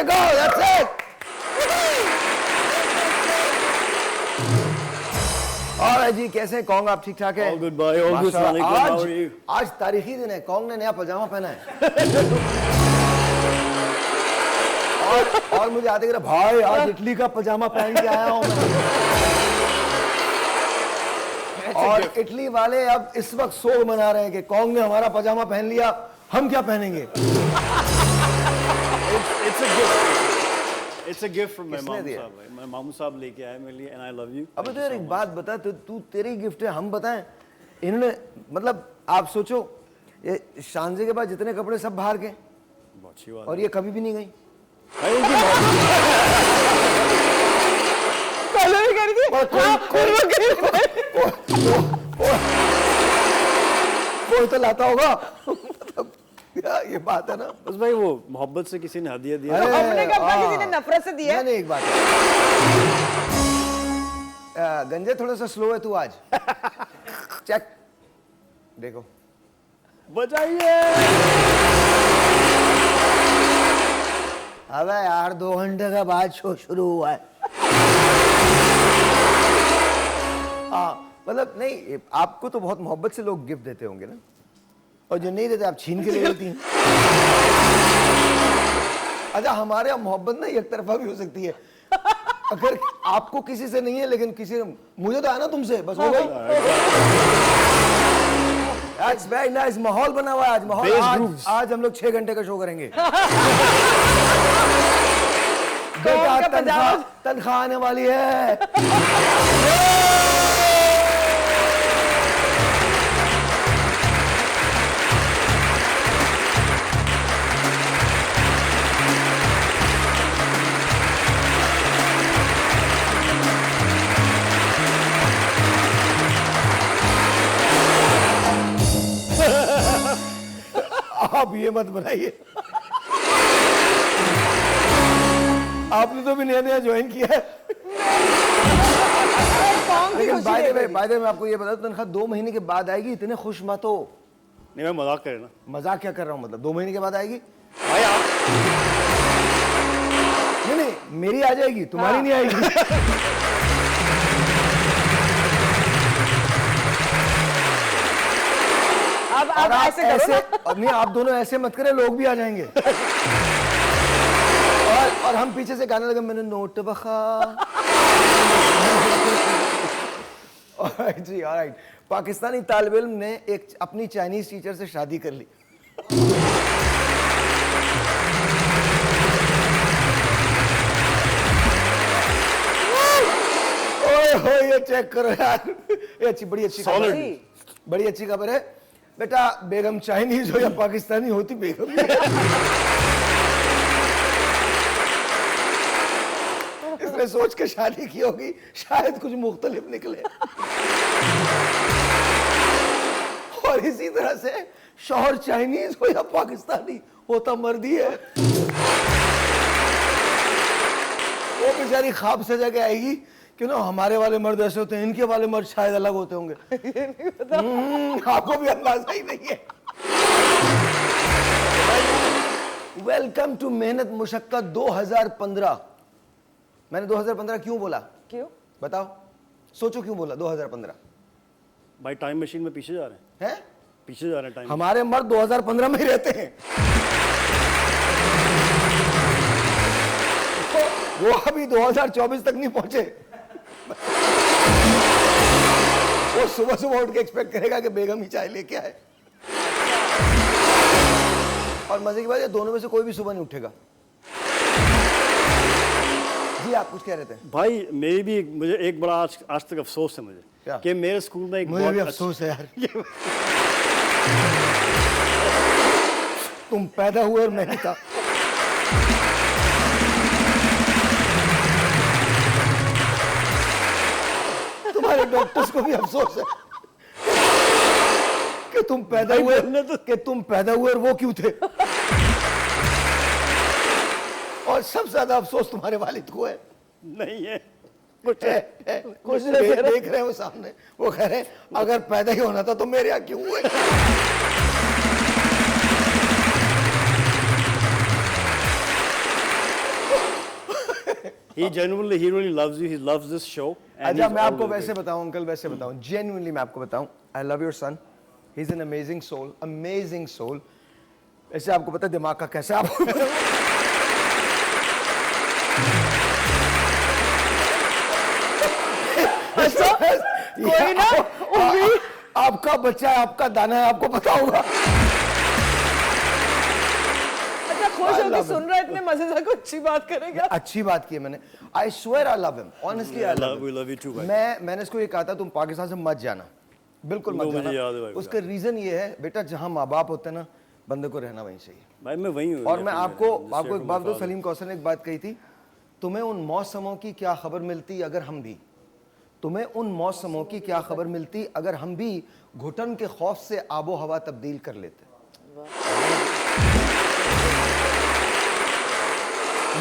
you go, that's it. और जी कैसे हैं कॉन्ग, आप ठीक ठाक हैं? All good boy, all good. How are you? आज तारीखी दिन है, कॉन्ग ने नया पजामा पहना है। और मुझे आते कह भाई आज इटली का पजामा पहन के आया हूं मैं। और इटली वाले अब इस वक्त शोक मना रहे हैं कि कॉन्ग ने हमारा पजामा पहन लिया, हम क्या पहनेंगे? It's a gift from my mom साहब। My mom साहब लेके आए मेरे लिए, and I love you। अब तो यार एक बात बता, तू तेरी गिफ्ट है, हम बताएं? इन्होंने मतलब आप सोचो, ये शानजे के बाद जितने कपड़े सब बाहर के, बहुत अच्छी बात। और ये कभी भी नहीं गई। कोई तो लाता होगा। ये बात है ना, बस भाई वो मोहब्बत से किसी ने हदिया दिया। हमने कब कहा किसी ने नफरत से दिया? नहीं एक बात है, गंजे थोड़ा सा स्लो है तू आज। चेक देखो, बजाइए। अबे यार 2 घंटे का बाद शो शुरू हुआ है। मतलब नहीं, आपको तो बहुत मोहब्बत से लोग गिफ्ट देते होंगे ना, और जो नहीं देते आप छीन के ले लेती हैं। अच्छा, हमारे यहाँ मोहब्बत ना एक तरफा भी हो सकती है। अगर आपको किसी से नहीं है, लेकिन किसी मुझे तो आना तुमसे, बस हो गई। That's very nice, माहौल बना हुआ है आज। माहौल आज हम लोग 6 घंटे का शो करेंगे। बेटा तनख्वाह आने वाली है। आप ये मत बनाइए, आपने तो भी नया नया ज्वाइन किया है। लेकिन बाय द वे आपको ये बता, तनख्वाह 2 महीने के बाद आएगी, इतने खुश मत हो। नहीं, मैं मजाक कर रहा हूं। मजाक क्या कर रहा हूँ, मतलब 2 महीने के बाद आएगी भाई आप नहीं, मेरी आ जाएगी, तुम्हारी नहीं आएगी। अब ऐसे नहीं, आप दोनों ऐसे मत करें, लोग भी आ जाएंगे। और हम पीछे से गाने लगे, मैंने नोट बखा। जी ऑलराइट। पाकिस्तानी तालिब इल्म ने एक अपनी चाइनीज टीचर से शादी कर ली। ओए ये चेक करो यार, ये बड़ी अच्छी खबर है बेटा। बेगम चाइनीज हो या पाकिस्तानी, होती बेगम। इसने सोच के शादी की होगी, शायद कुछ मुख्तलिफ निकले। और इसी तरह से शौहर चाइनीज हो या पाकिस्तानी, होता मर्दी है। वो बेचारी ख्वाब सजा के आएगी कि ना हमारे वाले मर्द ऐसे होते हैं, इनके वाले मर्द शायद अलग होते होंगे। आपको भी अंदाजा ही नहीं है। वेलकम टू मेहनत मुशक्कत 2015। मैंने 2015 क्यों बोला? क्यों बताओ, सोचो क्यों बोला 2015? भाई टाइम मशीन में पीछे जा रहे हैं। पीछे जा रहे हैं टाइम। हमारे मर्द 2015 में ही रहते हैं। वो अभी 2024 तक नहीं पहुंचे। वो सुबह सुबह उठ के एक्सपेक्ट करेगा कि बेगम ही चाय लेके आए। और मजे की बात है, दोनों में से कोई भी सुबह नहीं उठेगा। जी आप कुछ कह रहे थे? भाई मुझे एक बड़ा आज तक अफसोस है मुझे कि मेरे स्कूल में एक मुझे भी अफसोस है यार। तुम पैदा हुए और मैं नहीं था। तुम्हारे डॉक्टर्स को भी अफसोस है कि तुम पैदा हुए और वो क्यों थे। और सबसे ज्यादा अफसोस तुम्हारे वालिद को है। नहीं है, कुछ देख रहे हैं वो सामने, वो कह रहे हैं अगर पैदा ही होना था तो मेरे यहाँ क्यों हुए। He genuinely, he really loves you. He loves this show. and अच्छा he's मैं आपको always वैसे बताऊं अंकल, वैसे बताऊं, जेन्युइनली मैं आपको बताऊं, I love your son, he is an amazing soul, amazing soul. ऐसे आपको पता है दिमाग का कैसे आपको अच्छा, कोई ना आपका बच्चा है, आपका दाना है, आपको पता होगा। अच्छा, खुश होकर सुन रहा है, इतने मजे से कुछ अच्छी बात करेगा। अच्छी बात की है मैंने, I swear I love him, honestly I love We love you too, भाई। मैंने इसको ये कहा था तुम पाकिस्तान से मत जाना, बिल्कुल मत मुझे जाना। याद है भाई, उसका रीजन ये है बेटा, जहां माँ बाप होते हैं ना, बंदे को रहना वहीं चाहिए। भाई मैं वही हूँ। और मैं आपको Just आपको here एक for बात my दो, father. सलीम कौसर ने एक बात कही थी, तुम्हें उन मौसमों की क्या खबर मिलती अगर हम भी, तुम्हें उन मौसमों की क्या खबर मिलती अगर हम भी घुटन के खौफ से आबो हवा तब्दील कर लेते।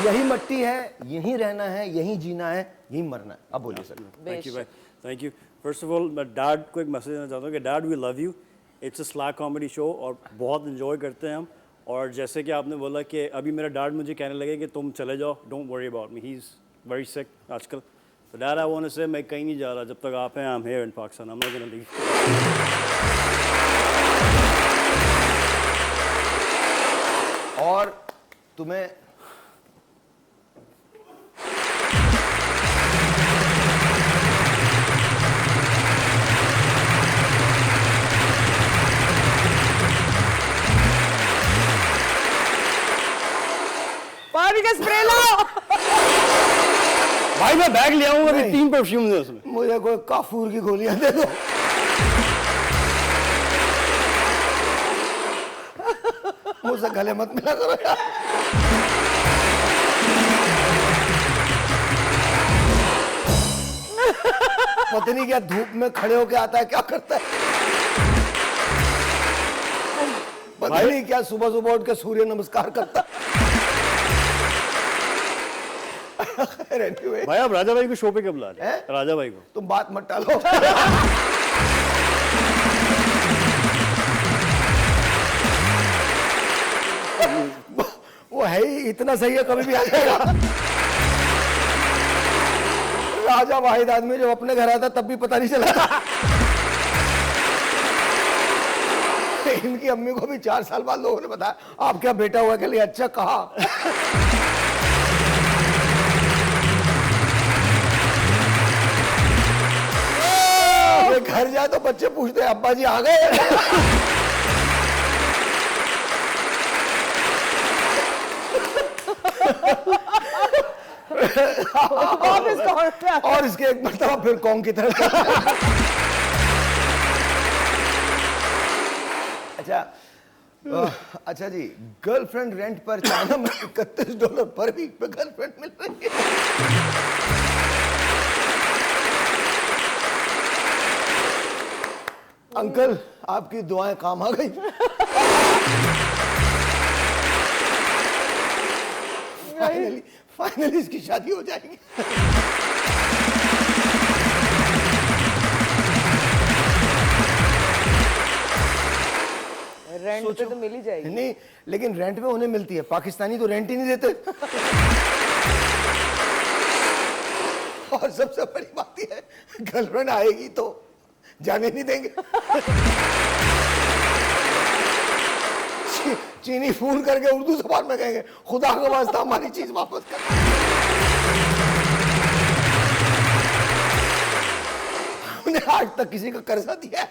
यही मट्टी है, यही रहना है, यही जीना है, यही मरना है। अब बोलिए सर। Thank you, भाई। Thank you. First of all, मैं डैड को एक मैसेज देना चाहता हूँ कि dad we love you. It's a slack comedy show और बहुत इंजॉय करते हैं हम। और जैसे कि आपने बोला कि अभी मेरा डैड मुझे कहने लगे कि तुम चले जाओ, don't worry about me, he is very sick आजकल। तो डैड आई वांट टू से मैं कहीं नहीं जा रहा जब तक आप हैं। I am here in Pakistan, I am not gonna leave. और तुम्हें पानी का स्प्रे लो। भाई मैं बैग ले आऊँगा, अभी नहीं। 3 परफ्यूम है उसमें। मुझे कोई काफूर की गोलियां दे दो। मुझसे गले मत मिला करो यार। पता नहीं क्या धूप में खड़े होके आता है, क्या करता है, पता नहीं क्या सुबह सुबह उठ के सूर्य नमस्कार करता है। Anyway, भाई आप राजा भाई को शो पे कब ला रहे हैं? हैं? राजा भाई को। तुम बात मत टालो। वो है ही इतना सही है, कभी भी आ जाएगा। राजा वाहिद आदमी जब अपने घर आता तब भी पता नहीं चला। इनकी अम्मी को भी 4 साल बाद लोगों ने बताया आप क्या बेटा हुआ के लिए। अच्छा कहा। ये घर जाए तो बच्चे पूछते हैं अब्बा जी आ गए। वापस कौन पे आता है? और इसके एक मरतबा फिर कौन की तरफ अच्छा अच्छा जी, गर्लफ्रेंड रेंट पर चाइना में $31 पर वीक पे गर्लफ्रेंड मिल रही है। अंकल आपकी दुआएं काम आ गई। फाइनली फाइनली इसकी शादी हो जाएगी। रेंट पे तो मिल ही जाएगी। नहीं, लेकिन रेंट पे उन्हें मिलती है, पाकिस्तानी तो रेंट ही नहीं देते। और सबसे बड़ी बात यह है, गर्लफ्रेंड आएगी तो जाने नहीं देंगे। चीनी फोन करके उर्दू जबान में कहेंगे खुदा का वास्ता हमारी चीज वापस कर। हमने आज तक किसी का कर्जा दिया है?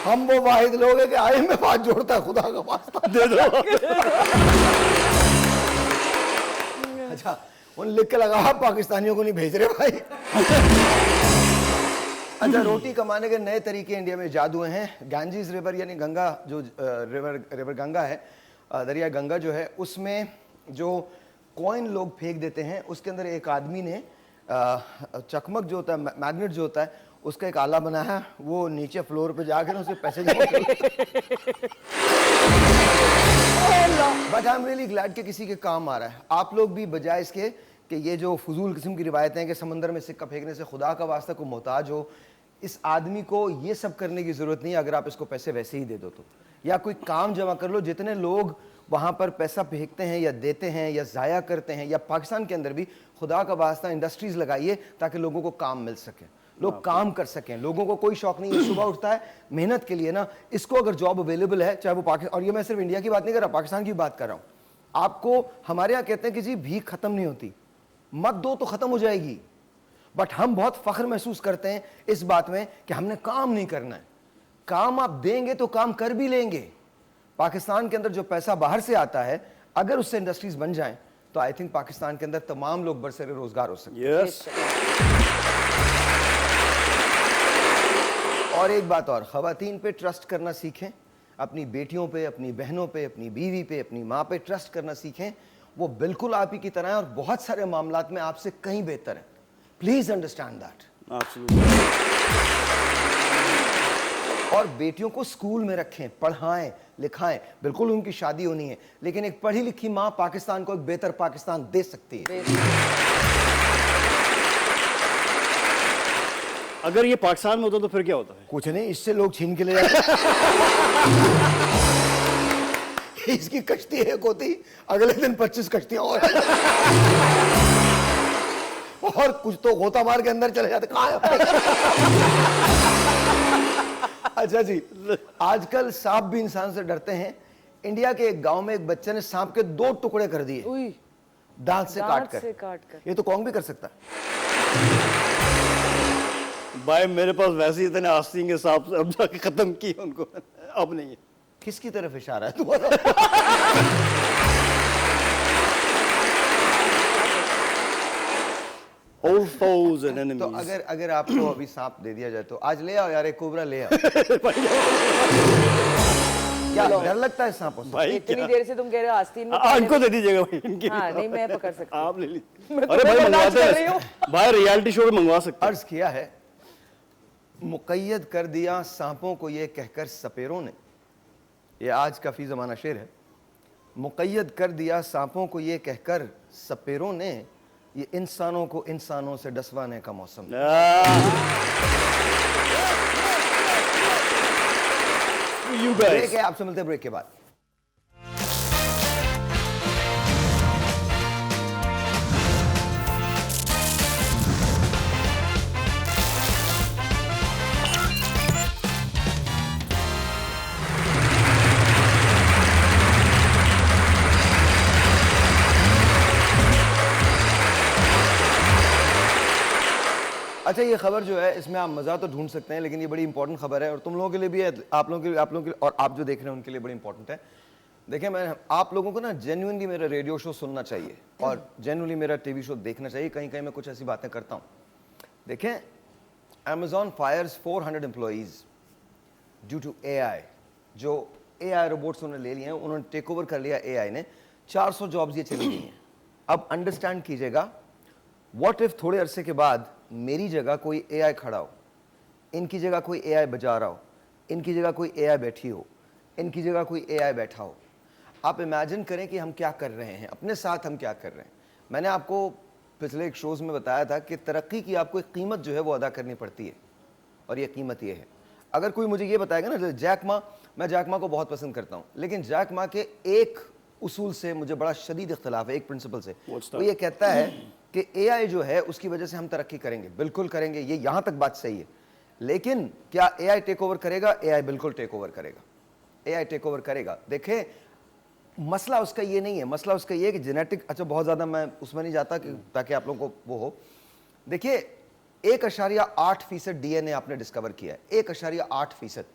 हम वो वाहिद लोग हैं कि आए में बात जोड़ता है, खुदा का वास्ता दे दो। अच्छा उन लिख के लगा पाकिस्तानियों को नहीं भेज रहे भाई। अच्छा, रोटी कमाने के नए तरीके इंडिया में इजाद हुए हैं। गांजीज रिवर यानी गंगा, जो रिवर गंगा है, दरिया गंगा जो है, उसमें जो कॉइन लोग फेंक देते हैं, उसके अंदर एक आदमी ने चकमक जो होता है, मैग्नेट जो होता है, उसका एक आला बनाया है। वो नीचे फ्लोर पे जाकर उसके पैसे जमा but I am really glad कि किसी के काम आ रहा है। आप लोग भी बजाय इसके कि ये जो फजूल किस्म की रिवायतें हैं कि समंदर में सिक्का फेंकने से खुदा का वास्ता को मोहताज हो, इस आदमी को ये सब करने की जरूरत नहीं है अगर आप इसको पैसे वैसे ही दे दो तो, या कोई काम जमा कर लो। जितने लोग वहां पर पैसा फेंकते हैं या देते हैं या जाया करते हैं, या पाकिस्तान के अंदर भी खुदा का वास्ता इंडस्ट्रीज लगाइए ताकि लोगों को काम मिल सके, लोग काम कर सकें। लोगों को कोई शौक नहीं है, सुबह उठता है मेहनत के लिए ना, इसको अगर जॉब अवेलेबल है, चाहे वो पाकिस्तान, और ये मैं सिर्फ इंडिया की बात नहीं कर रहा, पाकिस्तान की बात कर रहा हूँ। आपको हमारे यहाँ कहते हैं कि जी भीख खत्म नहीं होती, मत दो तो खत्म हो जाएगी, बट हम बहुत फख्र महसूस करते हैं इस बात में कि हमने काम नहीं करना है। काम आप देंगे तो काम कर भी लेंगे। पाकिस्तान के अंदर जो पैसा बाहर से आता है, अगर उससे इंडस्ट्रीज बन जाएं तो आई थिंक पाकिस्तान के अंदर तमाम लोग बरसरे रोजगार हो सकते हैं। यस। और एक बात और, खवातीन पे ट्रस्ट करना सीखें, अपनी बेटियों पे, अपनी बहनों पे, अपनी बीवी पे, अपनी माँ पे ट्रस्ट करना सीखें। वो बिल्कुल आप ही की तरह है और बहुत सारे मामलात में आपसे कहीं बेहतर है। Please understand that. और बेटियों को स्कूल में रखें, पढ़ाएं लिखाएं। बिल्कुल उनकी शादी होनी है, लेकिन एक पढ़ी लिखी माँ पाकिस्तान को एक बेहतर पाकिस्तान दे सकती है। अगर ये पाकिस्तान में होता तो फिर क्या होता है? कुछ नहीं, इससे लोग छीन के ले जाते। इसकी कश्ती एक होती, अगले दिन 25 कश्तियां और कुछ तो गोता मार के अंदर चले जाते। कहाँ है? अच्छा जी, आजकल सांप भी इंसान से डरते हैं। इंडिया के एक गांव में एक बच्चे ने सांप के 2 टुकड़े कर दिए, दांत से काट कर। ये तो कौन भी कर सकता है। भाई मेरे पास वैसे ही इतने आस्तीन के सांप से अब जाके खत्म किए उनको, अब नहीं है। किसकी तरफ इशारा है तुम्हारा? Old foes and enemies. तो अगर आपको अभी सांप दे दिया जाए तो आज ले आओ यार, एक कोबरा ले आओ। क्या डर लगता है सांपों से? भाई इतनी देर से तुम कह रहे हो आस्तीन में इनको दे दीजिएगा भाई, इनकी हाँ नहीं मैं पकड़ सकती हूँ। आप ले लीजिए। मैं अरे तुम्हें भाई बर्दाश्त मंगवाते कर रही हूँ। हैं भाई, रियलिटी शो में मंगवा सकते हैं। अर्ज किया है, मुक़य्यद कर दिया सांपों को ये कहकर सपेरों ने, ये आज का फी ज़माना शेर है। मुक़य्यद कर दिया सांपों को ये कहकर सपेरों ने, ये इंसानों को इंसानों से डसवाने का मौसम है। You break guys. है, आपसे मिलते हैं ब्रेक के बाद। अच्छा, ये खबर जो है इसमें आप मज़ा तो ढूंढ सकते हैं, लेकिन ये बड़ी इंपॉर्टेंट खबर है और तुम लोगों के लिए भी है, आप लोगों के लिए और आप जो देख रहे हैं उनके लिए बड़ी इंपॉर्टेंट है। देखिए, मैं आप लोगों को ना जेन्युइनली मेरा रेडियो शो सुनना चाहिए और जेन्युइनली मेरा टीवी शो देखना चाहिए। कहीं कहीं मैं कुछ ऐसी बातें करता हूँ। देखें, Amazon fires 400 employees due to AI। जो AI रोबोट्स उन्होंने ले लिए हैं, उन्होंने टेक ओवर कर लिया AI ने। 400 जॉब्स ये चली गई हैं। अब अंडरस्टैंड कीजिएगा, व्हाट इफ थोड़े अरसे के बाद मेरी जगह कोई AI खड़ा हो, इनकी जगह कोई AI बजा रहा हो, इनकी जगह कोई AI बैठी हो, इनकी जगह कोई AI बैठा हो। आप इमेजिन करें कि हम क्या कर रहे हैं, अपने साथ हम क्या कर रहे हैं। मैंने आपको पिछले एक शोज़ में बताया था कि तरक्की की आपको एक कीमत जो है वो अदा करनी पड़ती है, और ये कीमत ये है। अगर कोई मुझे ये बताएगा ना, जैक मा, मैं जैक मा को बहुत पसंद करता हूँ, लेकिन जैक मा के एक उसूल से मुझे बड़ा शदीद इख्तिलाफ है, एक प्रिंसिपल से। वो ये कहता है कि AI जो है उसकी वजह से हम तरक्की करेंगे। बिल्कुल करेंगे, ये यहाँ तक बात सही है, लेकिन क्या AI टेक ओवर करेगा? AI बिल्कुल टेक ओवर करेगा, AI टेक ओवर करेगा। देखें, मसला उसका ये नहीं है, मसला उसका ये है कि जेनेटिक, अच्छा बहुत ज़्यादा मैं उसमें नहीं जाता कि ताकि आप लोगों को वो हो। देखिए, 1.8% DNA आपने डिस्कवर किया है, 1.8%।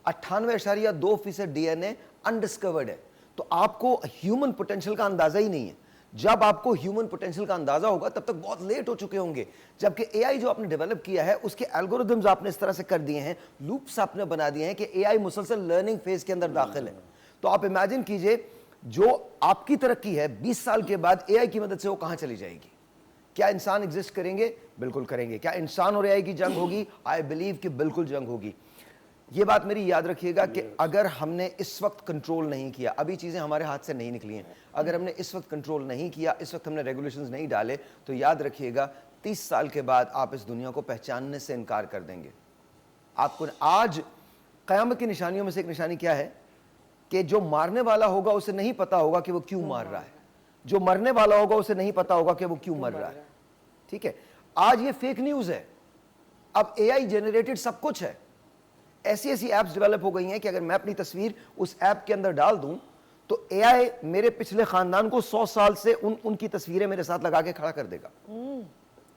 98.2% DNA अनडिस्कवर्ड है। तो आपको ह्यूमन पोटेंशियल का अंदाजा ही नहीं है। जब आपको ह्यूमन पोटेंशियल का अंदाजा होगा तब तक बहुत लेट हो चुके होंगे। जबकि AI जो आपने डेवलप किया है उसके एल्गोरिथम्स आपने इस तरह से कर दिए हैं, लूप्स आपने बना दिए हैं कि AI मुसलसल लर्निंग फेज के अंदर दाखिल है। तो आप इमेजिन कीजिए, जो आपकी तरक्की है 20 साल के बाद AI की मदद से वो कहां चली जाएगी। क्या इंसान एग्जिस्ट करेंगे? बिल्कुल करेंगे। क्या इंसान और AI की जंग होगी? आई बिलीव कि बिल्कुल जंग होगी। ये बात मेरी याद रखिएगा कि अगर हमने इस वक्त कंट्रोल नहीं किया, अभी चीज़ें हमारे हाथ से नहीं निकली हैं, अगर हमने इस वक्त कंट्रोल नहीं किया, इस वक्त हमने रेगुलेशंस नहीं डाले, तो याद रखिएगा 30 साल के बाद आप इस दुनिया को पहचानने से इनकार कर देंगे। आपको आज क़यामत की निशानियों में से एक निशानी क्या है कि जो मारने वाला होगा उसे नहीं पता होगा कि वो क्यों मार रहा है, जो मरने वाला होगा उसे नहीं पता होगा कि वो क्यों मर रहा है। ठीक है, आज ये फेक न्यूज़ है। अब एआई जनरेटेड सब कुछ है। ऐसी ऐसी एप्स डेवलप हो गई हैं कि अगर मैं अपनी तस्वीर उस ऐप के अंदर डाल दूं तो एआई मेरे पिछले खानदान को 100 साल से उनकी तस्वीरें मेरे साथ लगा के खड़ा कर देगा।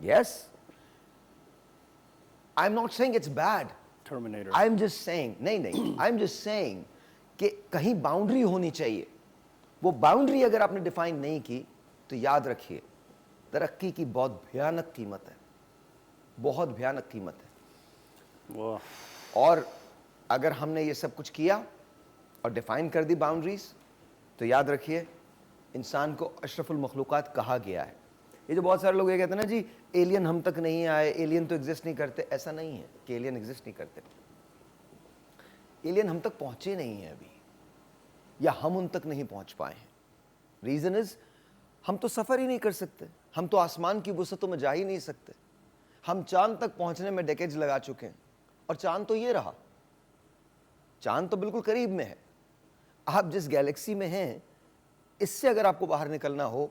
Yes, I am not saying it's bad, Terminator. I am just saying, नहीं, आई एम जस्ट सेइंग कि कहीं बाउंड्री होनी चाहिए। वो बाउंड्री अगर आपने डिफाइन नहीं की तो याद रखिए तरक्की की बहुत भयानक कीमत है, बहुत भयानक कीमत है। वाह, और अगर हमने ये सब कुछ किया और डिफाइन कर दी बाउंड्रीज तो याद रखिए इंसान को अशरफुल मखलूक़ात कहा गया है। ये जो बहुत सारे लोग ये कहते हैं ना जी एलियन हम तक नहीं आए, एलियन तो एग्जिस्ट नहीं करते, ऐसा नहीं है कि एलियन एग्जिस्ट नहीं करते। एलियन हम तक पहुंचे नहीं हैं अभी, या हम उन तक नहीं पहुंच पाए हैं। रीज़न इज हम तो सफ़र ही नहीं कर सकते, हम तो आसमान की वुसअतों में जा ही नहीं सकते। हम चांद तक पहुंचने में डेकेड्स लगा चुके हैं और चांद तो ये रहा, चांद तो बिल्कुल करीब में है। आप जिस गैलेक्सी में हैं इससे अगर आपको बाहर निकलना हो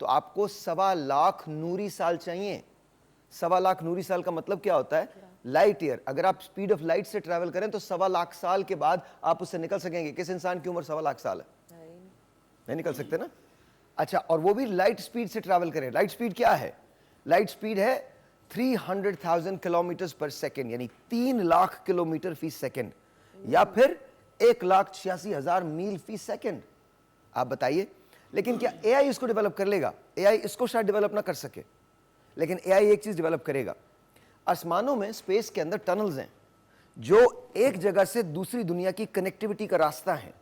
तो आपको 1.25 लाख नूरी साल चाहिए। 1.25 लाख नूरी साल का मतलब क्या होता है? Light year. अगर आप स्पीड ऑफ लाइट से ट्रैवल करें तो 1.25 लाख साल के बाद आप उससे निकल सकेंगे। किस इंसान की उम्र 1.25 लाख साल है? नहीं निकल सकते ना। अच्छा, और वो भी लाइट स्पीड से ट्रैवल करें। लाइट स्पीड क्या है? लाइट स्पीड है 300,000 किलोमीटर पर सेकेंड, यानी 3 लाख किलोमीटर फी सेकेंड, या फिर 1,86,000 मील फी सेकेंड। आप बताइए, लेकिन क्या एआई इसको डेवलप कर लेगा? एआई इसको शायद डेवलप ना कर सके, लेकिन एआई एक चीज डेवलप करेगा। आसमानों में, स्पेस के अंदर टनल्स हैं जो एक जगह से दूसरी दुनिया की कनेक्टिविटी का रास्ता है।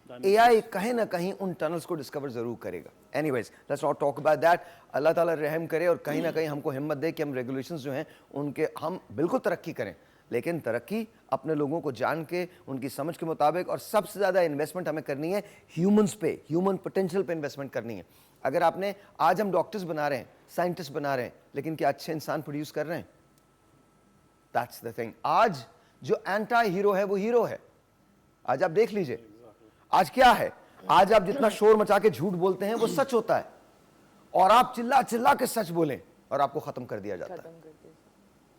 एआई कहीं ना कहीं उन टनल्स को डिस्कवर जरूर करेगा। Anyways, let's not talk about that. Allah Taala रहम करे और कहीं ना कहीं हमको हिम्मत दे कि हम रेगुलेशंस जो हैं उनके हम बिल्कुल तरक्की करें, लेकिन तरक्की अपने लोगों को जान के उनकी समझ के मुताबिक, और सबसे ज़्यादा इन्वेस्टमेंट हमें करनी है ह्यूमंस पे, ह्यूमन पोटेंशियल पे इन्वेस्टमेंट करनी है। अगर आपने आज हम डॉक्टर्स बना रहे हैं, साइंटिस्ट बना रहे हैं, लेकिन क्या अच्छे इंसान प्रोड्यूस कर रहे हैं? That's the thing. आज जो एंटी हीरो है वो हीरो है। आज आप देख लीजिए आज क्या है। आज आप जितना शोर मचा के झूठ बोलते हैं वो सच होता है, और आप चिल्ला चिल्ला के सच बोलें और आपको खत्म कर दिया जाता है।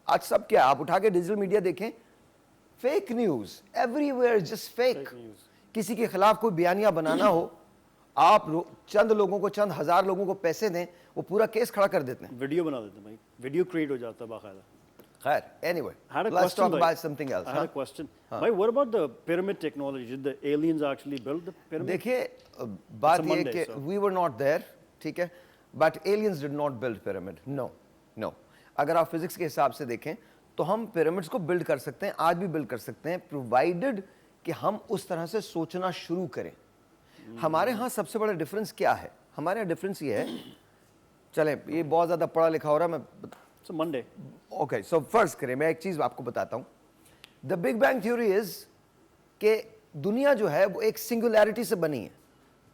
आज सब क्या, आप उठा के डिजिटल मीडिया देखें, fake news everywhere, just fake. किसी के खिलाफ कोई बयानिया बनाना हो, आप चंद लोगों को, चंद हजार लोगों को पैसे दें, वो पूरा केस खड़ा कर देते हैं, वीडियो बना देते हैं भाई, वीडियो क्रिएट हो जाता है बाकायदा। खैर, anyway, Had a let's question, talk bhai. about something else. I had a question. Bhai, what about the pyramid technology? Did the aliens actually build the pyramid? देखिए, बात It's a ये है Monday, कि so. we were not there, ठीक है, but aliens did not build pyramid. No, no. अगर आप physics के हिसाब से देखें तो हम पिरामिड्स को बिल्ड कर सकते हैं, आज भी बिल्ड कर सकते हैं, प्रोवाइडेड कि हम उस तरह से सोचना शुरू करें। हमारे यहाँ सबसे बड़ा डिफरेंस क्या है? हमारे यहाँ डिफरेंस ये है, चलें ये बहुत ज़्यादा पढ़ा लिखा हो रहा है, मैं It's a Monday. Okay, so first करें, मैं एक चीज़ आपको बताता हूँ। The big bang theory is कि दुनिया जो है वो एक सिंगुलैरिटी से बनी है।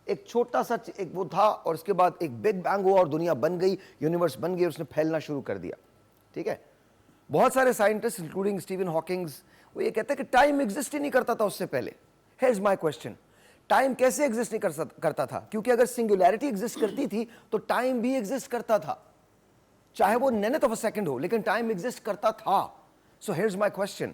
एक छोटा सा एक वो था और उसके बाद एक बिग बैंग हुआ और दुनिया बन गई, यूनिवर्स बन गई, उसने फैलना शुरू कर दिया। ठीक है, बहुत सारे साइंटिस्ट इंक्लूडिंग स्टीवन हॉकिंग्स वो ये कहते हैं कि टाइम एग्जिस्ट ही नहीं करता था उससे पहले। Here is my question, time कैसे एग्जिस्ट नहीं करता था? क्योंकि अगर सिंगुलैरिटी एग्जिस्ट करती थी तो टाइम भी एग्जिस्ट करता था, चाहे वो नैनथ ऑफ अ सेकंड हो, लेकिन टाइम एग्जिस्ट करता था। So here is my question,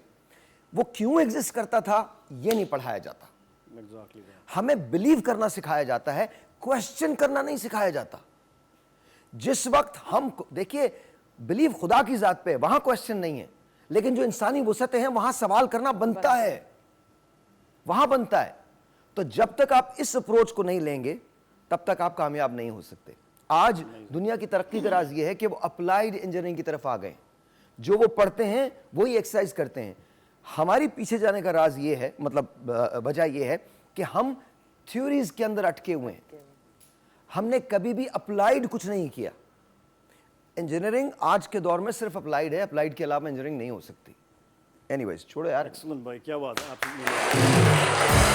वो क्यों एग्जिस्ट करता था ये नहीं पढ़ाया जाता। Exactly. हमें बिलीव करना सिखाया जाता है, क्वेश्चन करना नहीं सिखाया जाता। जिस वक्त हम देखिए, बिलीव खुदा की जात पे, वहां क्वेश्चन नहीं है, लेकिन जो इंसानी वुसअतें हैं वहां सवाल करना बनता है, वहां बनता है। तो जब तक आप इस अप्रोच को नहीं लेंगे तब तक आप कामयाब नहीं हो सकते। आज दुनिया की तरक्की का राज ये है कि वो अप्लाइड इंजीनियरिंग की तरफ आ गए, जो वो पढ़ते हैं वही एक्सरसाइज करते हैं। हमारी पीछे जाने का राज ये है, मतलब वजह ये है कि हम थ्योरीज के अंदर अटके हुए हैं, हमने कभी भी अप्लाइड कुछ नहीं किया। इंजीनियरिंग आज के दौर में सिर्फ अप्लाइड है, अप्लाइड के अलावा इंजीनियरिंग नहीं हो सकती। एनीवेज, छोड़ो यार। Excellent भाई, क्या बात है, absolutely.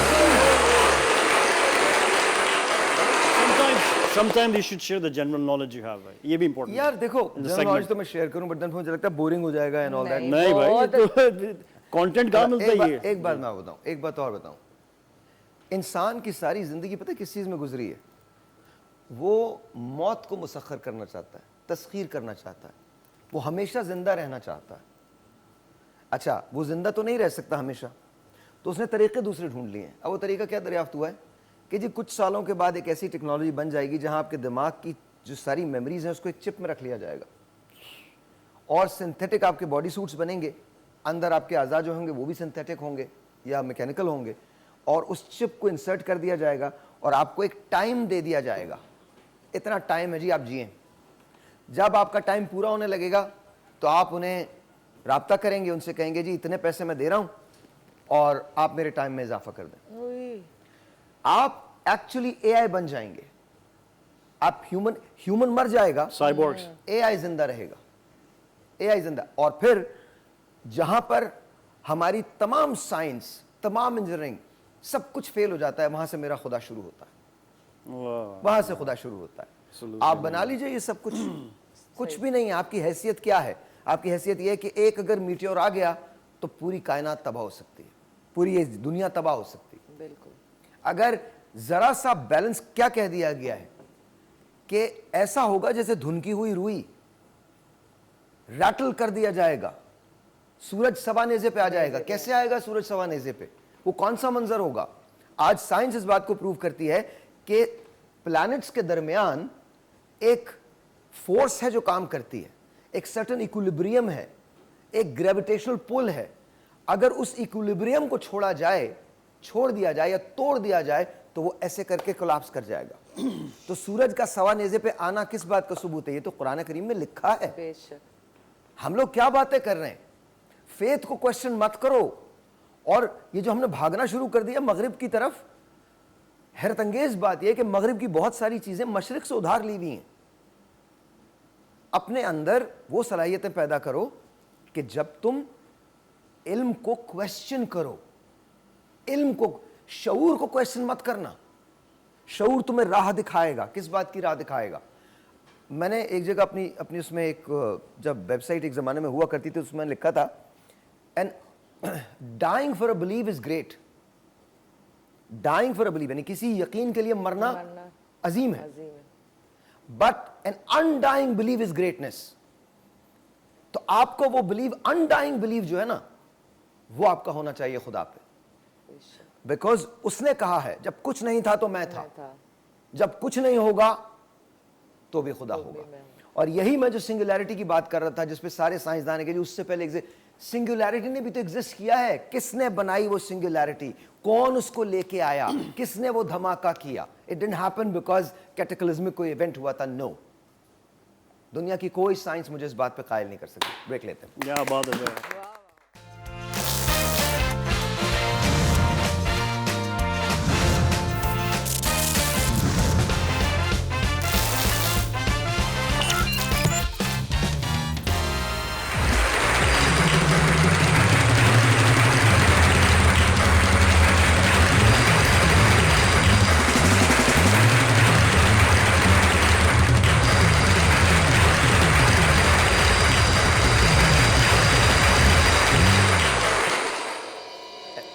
Sometimes you should share the general knowledge you have भाई, ये भी important यार है। देखो, In the general knowledge segment. तो मैं शेयर करूं, बट देन मुझे लगता है बोरिंग हो जाएगा एंड ऑल दैट। नहीं भाई, बहुत ये तो कंटेंट कहाँ मिलता है ये? एक बात मैं बताऊं, एक बात और बताऊं, इंसान की सारी जिंदगी पता है किस चीज में गुजरी है? वो मौत को मुसख्खर करना चाहता है, तस्खीर करना चाहता है, वो हमेशा जिंदा रहना चाहता है। अच्छा, वो जिंदा तो नहीं रह सकता हमेशा, तो उसने तरीके दूसरे ढूंढ लिए हैं। अब वो तरीका क्या दरियाफ्त हुआ है कि जी कुछ सालों के बाद एक ऐसी टेक्नोलॉजी बन जाएगी जहां आपके दिमाग की जो सारी मेमोरीज हैं उसको एक चिप में रख लिया जाएगा, और सिंथेटिक आपके बॉडी सूट्स बनेंगे, अंदर आपके अज़ा जो होंगे वो भी सिंथेटिक होंगे या मैकेनिकल होंगे, और उस चिप को इंसर्ट कर दिया जाएगा और आपको एक टाइम दे दिया जाएगा, इतना टाइम है जी आप जिए। जब आपका टाइम पूरा होने लगेगा तो आप उन्हें राब्ता करेंगे, उनसे कहेंगे जी इतने पैसे मैं दे रहा हूं और आप मेरे टाइम में इजाफा कर दें। ओए, आप एक्चुअली एआई बन जाएंगे। आप ह्यूमन मर जाएगा, साइबोर्ग्स। एआई जिंदा रहेगा, एआई जिंदा। और फिर जहां पर हमारी तमाम साइंस, तमाम इंजीनियरिंग, सब कुछ फेल हो जाता है, वहां से मेरा खुदा शुरू होता है, वाह, वहां से खुदा शुरू होता है। आप बना लीजिए ये सब कुछ, कुछ भी नहीं है। आपकी हैसियत क्या है? आपकी हैसियत यह है कि एक अगर मीटियोर आ गया तो पूरी कायनात तबाह हो सकती है, पूरी ये दुनिया तबाह हो सकती है। बिल्कुल। अगर जरा सा बैलेंस क्या कह दिया गया है कि ऐसा होगा जैसे धुनकी हुई रुई, रैटल कर दिया जाएगा, सूरज सवा नेज़े पे आ जाएगा। कैसे आएगा सूरज सवा नेज़े पे? वो कौन सा मंजर होगा? आज साइंस इस बात को प्रूव करती है कि प्लैनेट्स के दरमियान एक फोर्स है जो काम करती है, एक सर्टेन इक्विलिब्रियम है, एक ग्रेविटेशनल पुल है। अगर उस इक्विलिब्रियम को छोड़ दिया जाए या तोड़ दिया जाए तो वो ऐसे करके कोलैप्स कर जाएगा। तो सूरज का सवा नेज़े पे आना किस बात का सबूत है? ये तो कुरान करीम में लिखा है। बेशक। हम लोग क्या बातें कर रहे हैं? फेथ को क्वेश्चन मत करो। और ये जो हमने भागना शुरू कर दिया मगरिब की तरफ, हैरतअंगेज बात यह कि मगरिब की बहुत सारी चीजें मशरिक से उधार ली हुई हैं। अपने अंदर वो सलाहियतें पैदा करो कि जब तुम इल्म को क्वेश्चन करो, इल्म को, शऊर को क्वेश्चन मत करना। शऊर तुम्हें राह दिखाएगा। किस बात की राह दिखाएगा? मैंने एक जगह अपनी उसमें एक, जब वेबसाइट एक जमाने में हुआ करती थी, उसमें लिखा था, and dying for a believe is great. Dying for a believe यानी किसी यकीन के लिए मरना अजीम है, but an undying believe is greatness. तो आपको वो बिलीव, अनडाइंग बिलीव जो है ना, वो आपका होना चाहिए खुदा पे। बिकॉज उसने कहा है जब कुछ नहीं था तो मैं था, जब कुछ नहीं होगा तो भी खुदा होगा। और यही मैं जो सिंगुलैरिटी की बात कर रहा था, जिसपे सारे साइंसदान के लिए, उससे पहले सिंगुलैरिटी ने भी तो एग्जिस्ट किया है। किसने बनाई वो सिंगुलैरिटी? कौन उसको लेके आया? किसने वो धमाका किया? इट डिडंट हैपन बिकॉज कैटेक्लिज्मिक कोई इवेंट हुआ था। नो, दुनिया की कोई साइंस मुझे इस बात पे कायल नहीं कर सकती। ब्रेक लेते हैं। क्या बात है।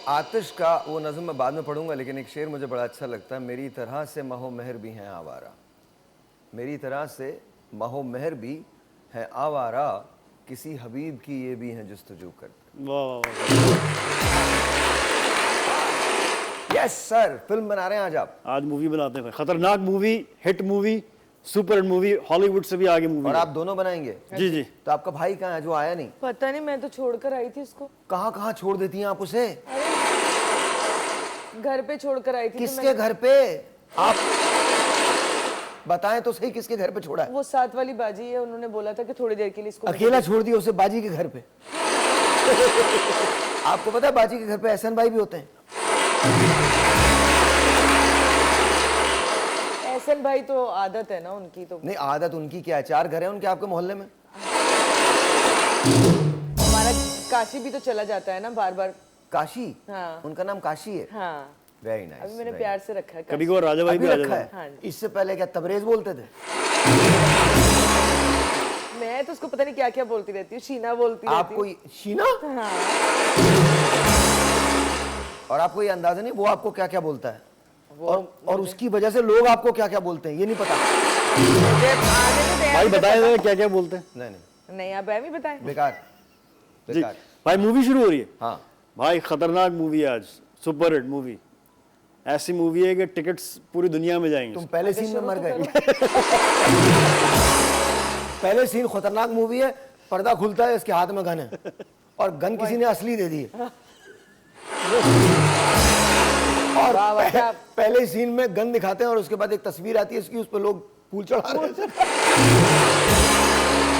आतिश का वो नज़्म मैं बाद में पढ़ूंगा, लेकिन एक शेर मुझे बड़ा अच्छा लगता है। मेरी तरह से महो मेहर भी हैं आवारा, मेरी तरह से महो मेहर भी हैं आवारा, किसी हबीब की ये भी हैं जस्तजू करते। वाह वाह वाह। यस सर, फिल्म बना रहे हैं आज आप? आज मूवी बनाते हैं, खतरनाक movie, hit movie, super hit movie, Hollywood से भी आगे मूवी। और आप दोनों बनाएंगे? जी जी। तो आपका भाई कहाँ है जो आया नहीं? पता नहीं, मैं तो छोड़कर आई थी उसको। कहाँ कहाँ छोड़ देती हैं आप उसे? घर पे छोड़कर आई थी। किसके घर पे? आप बताएं तो सही, किसके घर पे छोड़ा है? वो साथ वाली बाजी है, उन्होंने बोला था कि थोड़ी देर के लिए इसको अकेला छोड़ दिया उसे बाजी के घर पे? आपको पता है बाजी के घर पे एहसन भाई भी होते हैं? एहसन भाई तो आदत है ना उनकी। तो नहीं, आदत उनकी क्या है? 4 घर हैं उनके आपके मोहल्ले में। हमारा काशी भी तो चला जाता है ना बार बार। काशी? हाँ। उनका नाम काशी है? हाँ, वेरी नाइस। अभी मैंने प्यार से रखा है कभी को राजा भाई अभी भी आ रखा जाता है? हाँ। इससे पहले क्या तबरेज बोलते थे? मैं तो उसको पता नहीं क्या क्या बोलती रहती हूँ, शीना बोलती रहती आपको हूँ। शीना, हाँ। और आपको ये अंदाजा नहीं वो आपको क्या क्या बोलता है, वो और उसकी वजह से लोग आपको क्या क्या बोलते हैं ये नहीं पता। मुझे आने तो दे, भाई आने तो बताए पता। थे क्या क्या बोलते हैं। नहीं नहीं आप भी बताएं। बेकार जी बेकार। भाई मूवी शुरू हो रही है। हाँ भाई खतरनाक मूवी है आज, सुपर हिट मूवी। ऐसी मूवी है कि टिकट्स पूरी दुनिया में जाएंगे। तुम पहले सीन में शुरू मर तो गए। करो। पहले सीन खतरनाक मूवी है, पर्दा खुलता है, इसके हाथ में गन है और गन किसी ने असली दे दी है। और वाह, वाह, क्या- पहले सीन में गन दिखाते हैं और उसके बाद एक तस्वीर आती है इसकी, उस पर लोग फूल चढ़ा रहे हैं।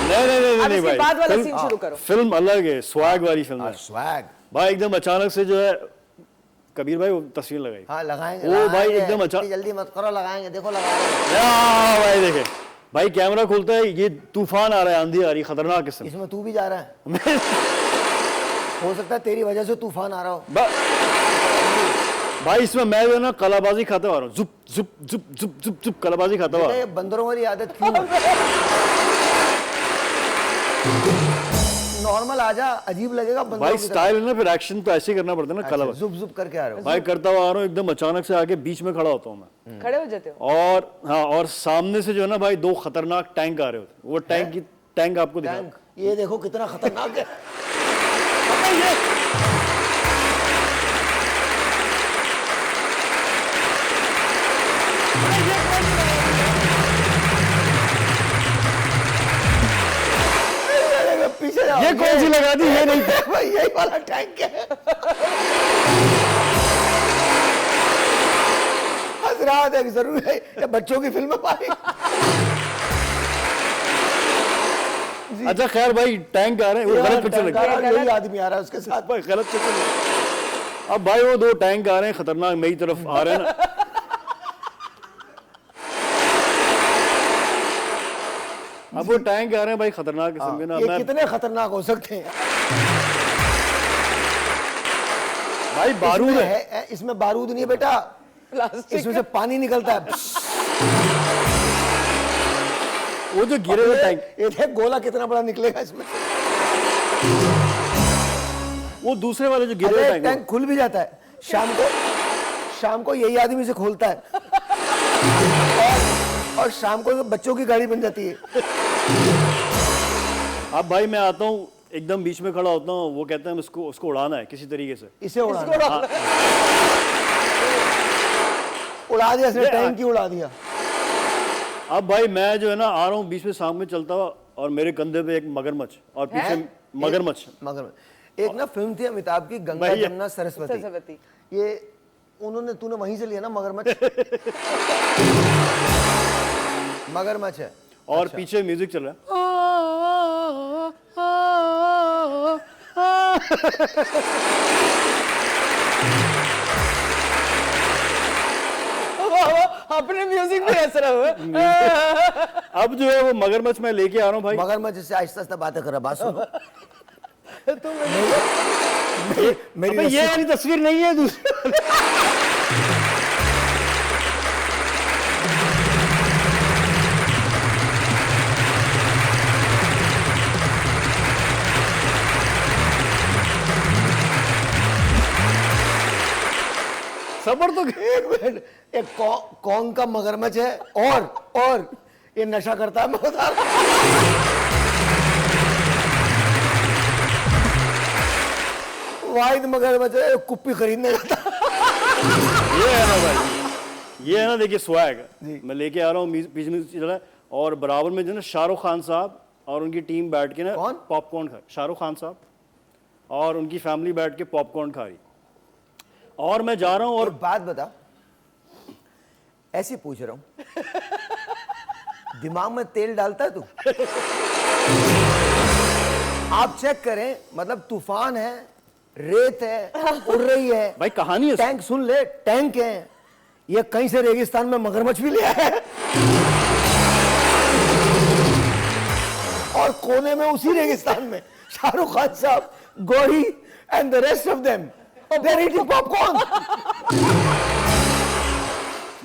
नहीं अब इसके भाई, बाद वाला फिल्म- सीन शुरू करो। फिल्म अलग है, स्वैग वाली फिल्म है स्वैग। भाई। एकदम अचानक से जो है कबीर भाई वो तस्वीर लगाई। हाँ लगाएंगे, ओ भाई लगाएंगे। एकदम अच्छा। इतनी जल्दी मत करो, लगाएंगे, देखो लगाएंगे। या भाई देखे भाई कैमरा खुलता है, ये तूफान आ रहा है, आंधी आ रही, खतरनाक किस्म। इसमें तू भी जा रहा है, हो सकता है तेरी वजह से तूफान आ रहा हो। भाई इसमें मैं जो है ना कलाबाजी खाता हुआ रहा हूँ, जुप जुप जुप जुप जुप जुप कलाबाजी खाता हुआ। ये बंदरों वाली आदत क्यों है? नॉर्मल आजा, अजीब लगेगा बंदरों भाई की तरह। स्टाइल है ना, फिर एक्शन तो ऐसे ही करना पड़ता है ना, अच्छा, कलाबाजी। जुप जुप करके आ रहे हो। भाई करता हुआ आ रहा हूँ, एकदम अचानक से आके बीच में खड़ा होता हूँ मैं, खड़े हो जाते हो। और हाँ, और सामने से जो है ना भाई दो खतरनाक टैंक आ रहे होते हैं। वो टैंक आपको दिखा। टैंक, ये देखो कितना खतरनाक है। पीछे जाओ, ये कौन सी लगा दी, ये नहीं। भाई यही वाला टैंक है। हजरात एक जरूर है, ये बच्चों की फिल्म है भाई। अच्छा खैर भाई टैंक आ रहे हैं, वो गलत पिक्चर लग गया। यही आदमी आ रहा है उसके साथ। भाई गलत पिक्चर। अब भाई वो दो टैंक आ रहे हैं खतरनाक, मेरी तरफ आ रहे हैं ना। अब वो टैंक आ रहे हैं भाई खतरनाक किस्म के ना। ये मैं कितने खतरनाक हो सकते हैं? भाई बारूद इसमें है। इसमें बारूद नहीं है बेटा, प्लास्टिक इसमें से पानी निकलता है। वो जो गिरे हुए टैंक, ये देख गोला कितना बड़ा निकलेगा इसमें से। वो दूसरे वाले जो गिरे हुए अरे टैंक, टैंक खुल भी जाता है शाम को यही आदमी से खोलता है। और शाम को बच्चों की गाड़ी बन जाती है। अब भाई मैं आता हूँ एकदम बीच में खड़ा होता हूँ, वो कहते हैं उसको उड़ाना है किसी तरीके से। इसे उड़ा दिया इसने, टैंक ही उड़ा दिया। अब भाई मैं जो है ना आ रहा हूँ बीच में, सामने चलता हुआ, और मेरे कंधे पे एक मगरमच्छ, और पीछे मगरमच्छ। मगर एक ना फिल्म थी अमिताभ की, गंगा भाई, जमुना सरस्वती। सरस्वती। ये तूने वहीं से लिया ना मगरमच्छ? मगरमच्छ है। और पीछे म्यूजिक चल रहा है। अपने म्यूजिक में हंस रहा हुआ। अब जो है वो मगरमच्छ मैं लेके आ रहा हूँ भाई। मगरमच्छ से आहिस्ता आहिस्ता बातें कर रहा, बात सुनो। मेरी अबे ये वाली तस्वीर नहीं है, दूसरी। सबर तो एक मिनट, एक कौन का मगरमच्छ है और ये नशा करता है, मैं बता रहा हूं। वाहिद मगरमच्छ है, कुप्पी खरीदने जाता। ये है ना भाई, ये है ना, देखिए स्वैग मैं लेके आ रहा हूँ, पीछे में चल रहा है, और बराबर में जो है ना शाहरुख खान साहब और उनकी टीम बैठ के ना कौन? पॉपकॉर्न खा, शाहरुख खान साहब और उनकी फैमिली बैठ के पॉपकॉर्न खा रही, और मैं जा रहा हूँ। और और बात बता, ऐसी पूछ रहा हूं, दिमाग में तेल डालता है तू? आप चेक करें, मतलब तूफान है, रेत है, उड़ रही है भाई कहानी है। टैंक, सुन ले, टैंक है, ये कहीं से रेगिस्तान में मगरमच्छ भी ले आया है, और कोने में उसी रेगिस्तान में शाहरुख खान साहब, Gauri and the rest of them they are eating popcorn.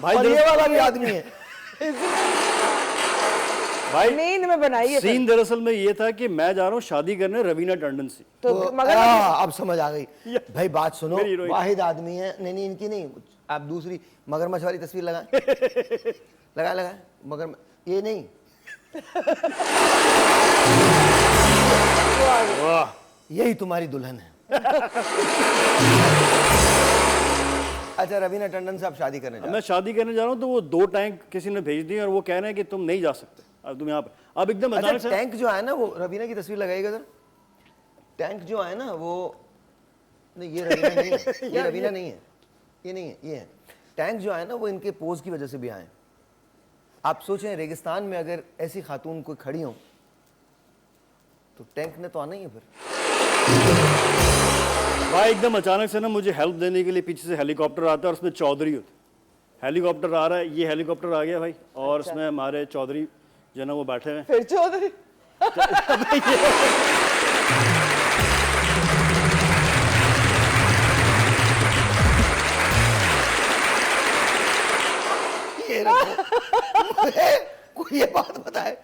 भाई और ये वाला भी आदमी है। भाई नींद में बनाई है सीन दरअसल में ये था कि मैं जा रहा हूँ शादी करने रवीना टंडन से। तो मगर अब समझ आ गई भाई। बात सुनो, मेरी हीरोइन। वाहिद आदमी है। नहीं नहीं, इनकी नहीं, आप दूसरी मगरमच्छ वाली तस्वीर लगाएं। लगाए मगर ये नहीं। वाह, यही तुम्हारी दुल्हन है। अच्छा, रवीना टंडन से आप शादी करने जा रहे मैं शादी करने जा रहा हूँ तो वो 2 टैंक किसी ने भेज दिए और वो कह रहे हैं कि तुम नहीं जा सकते, अब तुम यहाँ पे। अब एकदम हो। अचानक अच्छा, से टैंक जो है ना, वो रवीना की तस्वीर लगाइएगा सर। टैंक जो है ना वो, नहीं ये रवीना नहीं है, ये रवीना नहीं है, ये नहीं है, ये है। टैंक जो है ना वो इनके पोज की वजह से भी आए। आप सोचें रेगिस्तान में अगर ऐसी खातून कोई खड़ी हो तो टैंक ने तो आना ही है फिर। भाई एकदम अचानक से ना मुझे हेल्प देने के लिए पीछे से हेलीकॉप्टर आता है और उसमें चौधरी होते। हेलीकॉप्टर आ रहा है, ये हेलीकॉप्टर आ गया भाई, और उसमें हमारे चौधरी जो है ना वो बैठे हुए हैं। फिर चौधरी ये रखो। मुझे कोई ये बात बताए,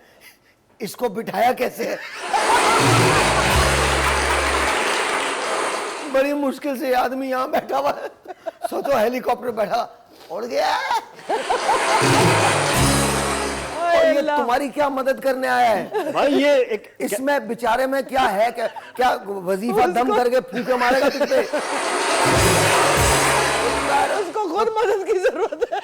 इसको बिठाया कैसे है? बड़ी मुश्किल से ये आदमी यहाँ बैठा हुआ है। सोचो हेलीकॉप्टर बैठा उड़ गया और ये तुम्हारी क्या मदद करने आया है? भाई ये एक इसमें बेचारे में क्या है? क्या वजीफा दम करके फूके मारेगा तुझ पे? उसको खुद मदद की जरूरत है।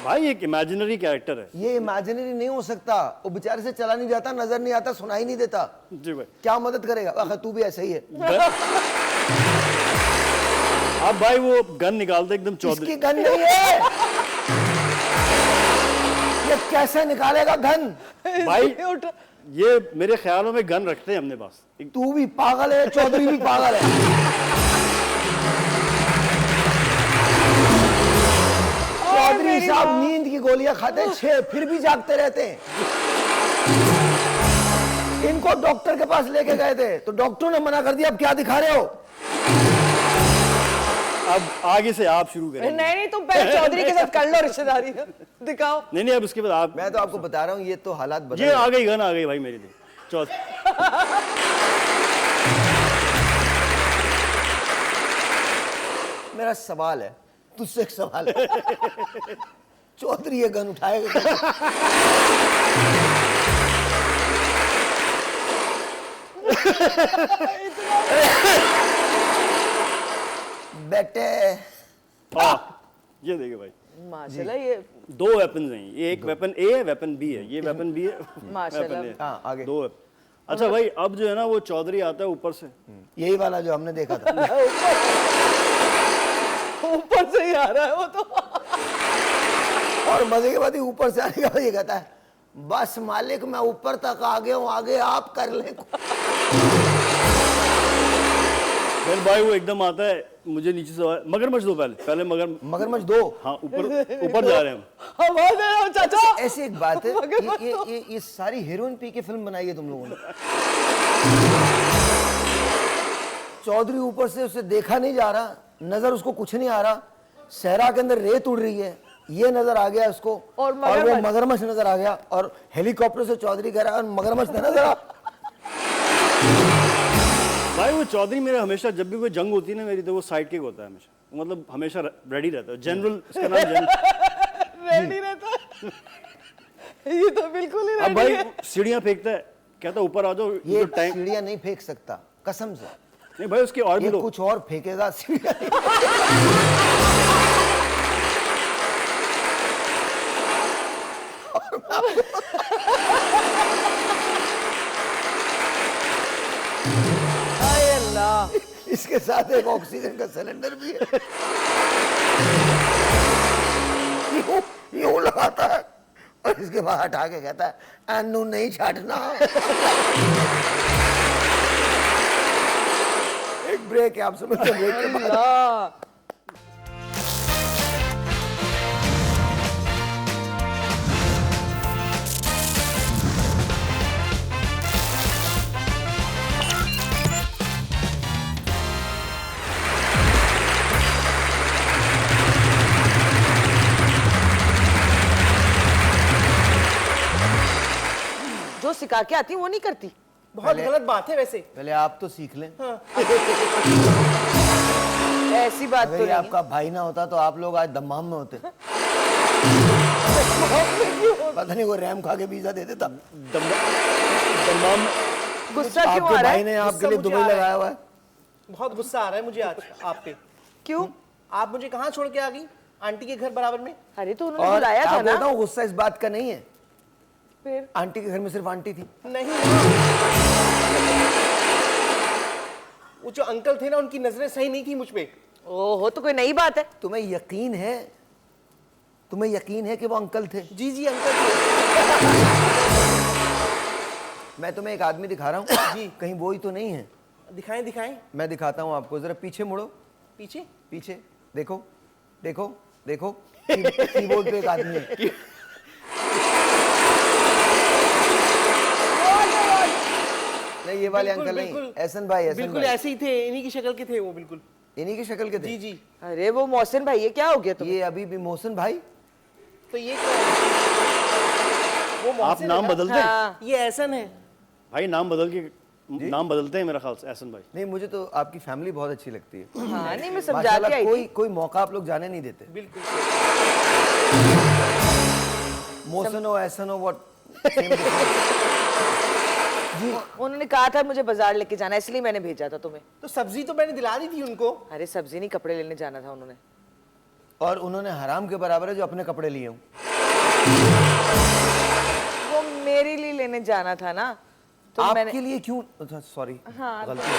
भाई एक इमेजिनरी कैरेक्टर है। ये इमेजिनरी नहीं हो सकता। वो बेचारे से चला नहीं जाता, नजर नहीं आता, सुनाई नहीं देता, जी भाई। क्या मदद करेगा? आखिर तू भी ऐसा ही है। अब भाई वो गन निकालते एकदम चौधरी। इसकी गन नहीं है। ये कैसे निकालेगा गन? भाई ये मेरे ख्यालों में गन रखते हैं अपने पास। तू भी पागल है, चौधरी भी पागल है। चौधरी साहब नींद की गोलियां खाते हैं 6, फिर भी जागते रहते हैं। इनको डॉक्टर के पास लेके गए थे तो डॉक्टर ने मना कर दिया। अब क्या दिखा रहे हो? अब आगे से आप शुरू करें। नहीं तुम पहले चौधरी के साथ कर लो रिश्तेदारी, दिखाओ। नहीं अब उसके बाद आप। मैं तो आपको बता रहा हूँ, ये तो हालात बदल ये आ गई गन, आ गई भाई मेरे लिए चौधरी। मेरा सवाल है, तुझसे एक सवाल है। चौधरी ये गन उठाएगा? बेटे ये देखिए भाई, माशाल्लाह ये 2 वेपन्स हैं। ये एक वेपन ए है, वेपन बी है। ये वेपन बी है, माशाल्लाह। वेपन ए। हाँ, आगे। 2 वेपन। अच्छा भाई अब जो है ना वो चौधरी आता है ऊपर से। यही वाला जो हमने देखा था। ऊपर से ही आ रहा है वो तो। और मजे के बाद ही ऊपर से आने के बाद ये कहता है, बस मालिक मैं ऊपर तक आ गया हूँ, आगे आप कर ले। फिर भाई वो एकदम आता है, मुझे नीचे से मगरमच्छ दो, पहले मगरमच्छ दो। हाँ ऊपर जा रहे हैं हम। आवाज दे रहा हूँ चाचा। ऐसी एक बात है, ये सारी हीरोइन पी के फिल्म बनाई है तुम लोगों ने। चौधरी ऊपर से उसे देखा नहीं जा रहा, नजर उसको कुछ नहीं आ रहा, सहरा के अंदर रेत उड़ रही है, ये नजर आ गया उसको, और वो मगरमच्छ नजर आ गया, और हेलीकॉप्टर से चौधरी कह रहा है मगरमच्छ था ना जरा। भाई वो चौधरी मेरा हमेशा, जब भी कोई जंग होती है ना मेरी, तो वो साइड किक होता है हमेशा, मतलब हमेशा रेडी रहता है। जनरल, उसका नाम जनरल रेडी रहता है। ये तो बिल्कुल ही अब भाई सीढ़ियां फेंकता है, कहता है ऊपर आ जाओ। ये सीढ़ियां नहीं फेंक सकता कसम से। नहीं भाई उसकी और भी लोग कुछ और फेंकेगा सीढ़ियां। इसके साथ एक ऑक्सीजन का सिलेंडर भी है। यूं लगाता है और इसके बाद हटा के कहता है एनू नहीं छाटना। एक ब्रेक है, आप समझते हैं, ब्रेक के बाद सिखा के आती हूँ वो नहीं करती। बहुत गलत बात है वैसे। पहले आप तो सीख लें। ऐसी बात अगर तो ये नहीं आपका भाई ना होता तो आप लोग आज दम्माम में होते। पता नहीं वो रैम खा के वीजा दे देता। तमाम गुस्सा क्यों आपके आ रहा भाई है? ने आपके गुस्सा लिए मुझे दुबई आ रहा है। लगाया हुआ है। बहुत गुस्सा आ रहा है मुझे आज आप पे। क्यों? आप मुझे कहाँ छोड़ के आ गई? आंटी के घर बराबर में। अरे तो उन्होंने और बुलाया था आपको ना। बताऊं गुस्सा इस बात का नहीं है, फिर आंटी के घर में सिर्फ आंटी थी। नहीं, वो जो अंकल थे ना उनकी नजरें सही नहीं थी मुझ पे। ओहो तो कोई नई बात है। तुम्हें यकीन है कि वो अंकल थे? जी जी अंकल थे। मैं तुम्हें एक आदमी दिखा रहा हूँ जी, कहीं वो ही तो नहीं है? दिखाएं दिखाएं। मैं दिखाता हूँ आपको, जरा पीछे मुड़ो। पीछे पीछे देखो देखो देखो, कीबोर्ड पे एक आदमी है। नहीं ये वाले अंकल नहीं, एहसन भाई, एहसन बिल्कुल भाई। ऐसे ही थे, इन्हीं की शक्ल के थे वो बिल्कुल। इन्हीं की शक्ल के थे। जी जी। अरे वो मोहसिन भाई है, क्या हो गया तुम्हें? ये अभी भी मोहसिन भाई। तो ये क्या है? वो आप मोहसिन है नाम ना? बदलते हैं हाँ। ये एहसन है। भाई, नाम बदल के नाम बदलते हैं मेरा ख्याल से एहसन भाई। नहीं मुझे तो आपकी फैमिली बहुत अच्छी लगती है। हाँ नहीं मैं समझा माशाल्लाह, के आई कोई थी। कोई मौका आप लोग जाने नहीं देते। बिल्कुल। मोहसिन हो एहसन हो व्हाट। उन्होंने कहा था मुझे बाजार लेके जाना, इसलिए मैंने भेजा था तुम्हें। तो सब्जी तो मैंने दिला दी थी उनको। अरे सब्जी नहीं, कपड़े लेने जाना था उन्होंने। और उन्होंने हराम के बराबर है जो अपने कपड़े लिए हूँ। वो मेरे लिए लेने जाना था ना, तो आपके मैंने लिए क्यों? अच्छा सॉरी, हाँ। गलती।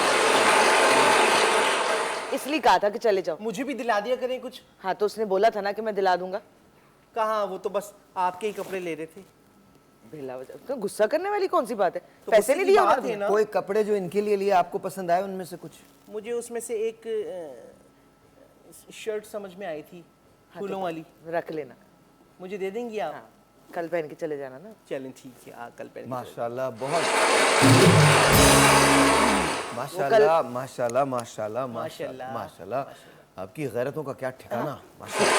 इसलिए कहा था कि चले जाओ। मुझे भी दिला दिया करें कुछ। हाँ तो उसने बोला था ना कि मैं दिला दूंगा। कहाँ, वो तो बस आपके ही कपड़े ले रहे थे। भेला वजह तो गुस्सा करने वाली कौन सी बात है? तो पैसे गुस्से नहीं की दिए बात उन्होंने? है ना। कोई कपड़े जो इनके लिए लिए आपको पसंद आए उनमें से कुछ? मुझे उसमें से एक शर्ट समझ में आई थी, फूलों वाली। रख लेना। मुझे दे देंगी आप? हाँ कल पहन के चले जाना ना। चलें ठीक है, कल पहन के माशाल्लाह, बहुत माशाल्लाह माशाल्लाह माशाल्लाह माशाल्लाह माशाल्लाह। आपकी गैरतों का क्या ठिकाना। माशाल्लाह,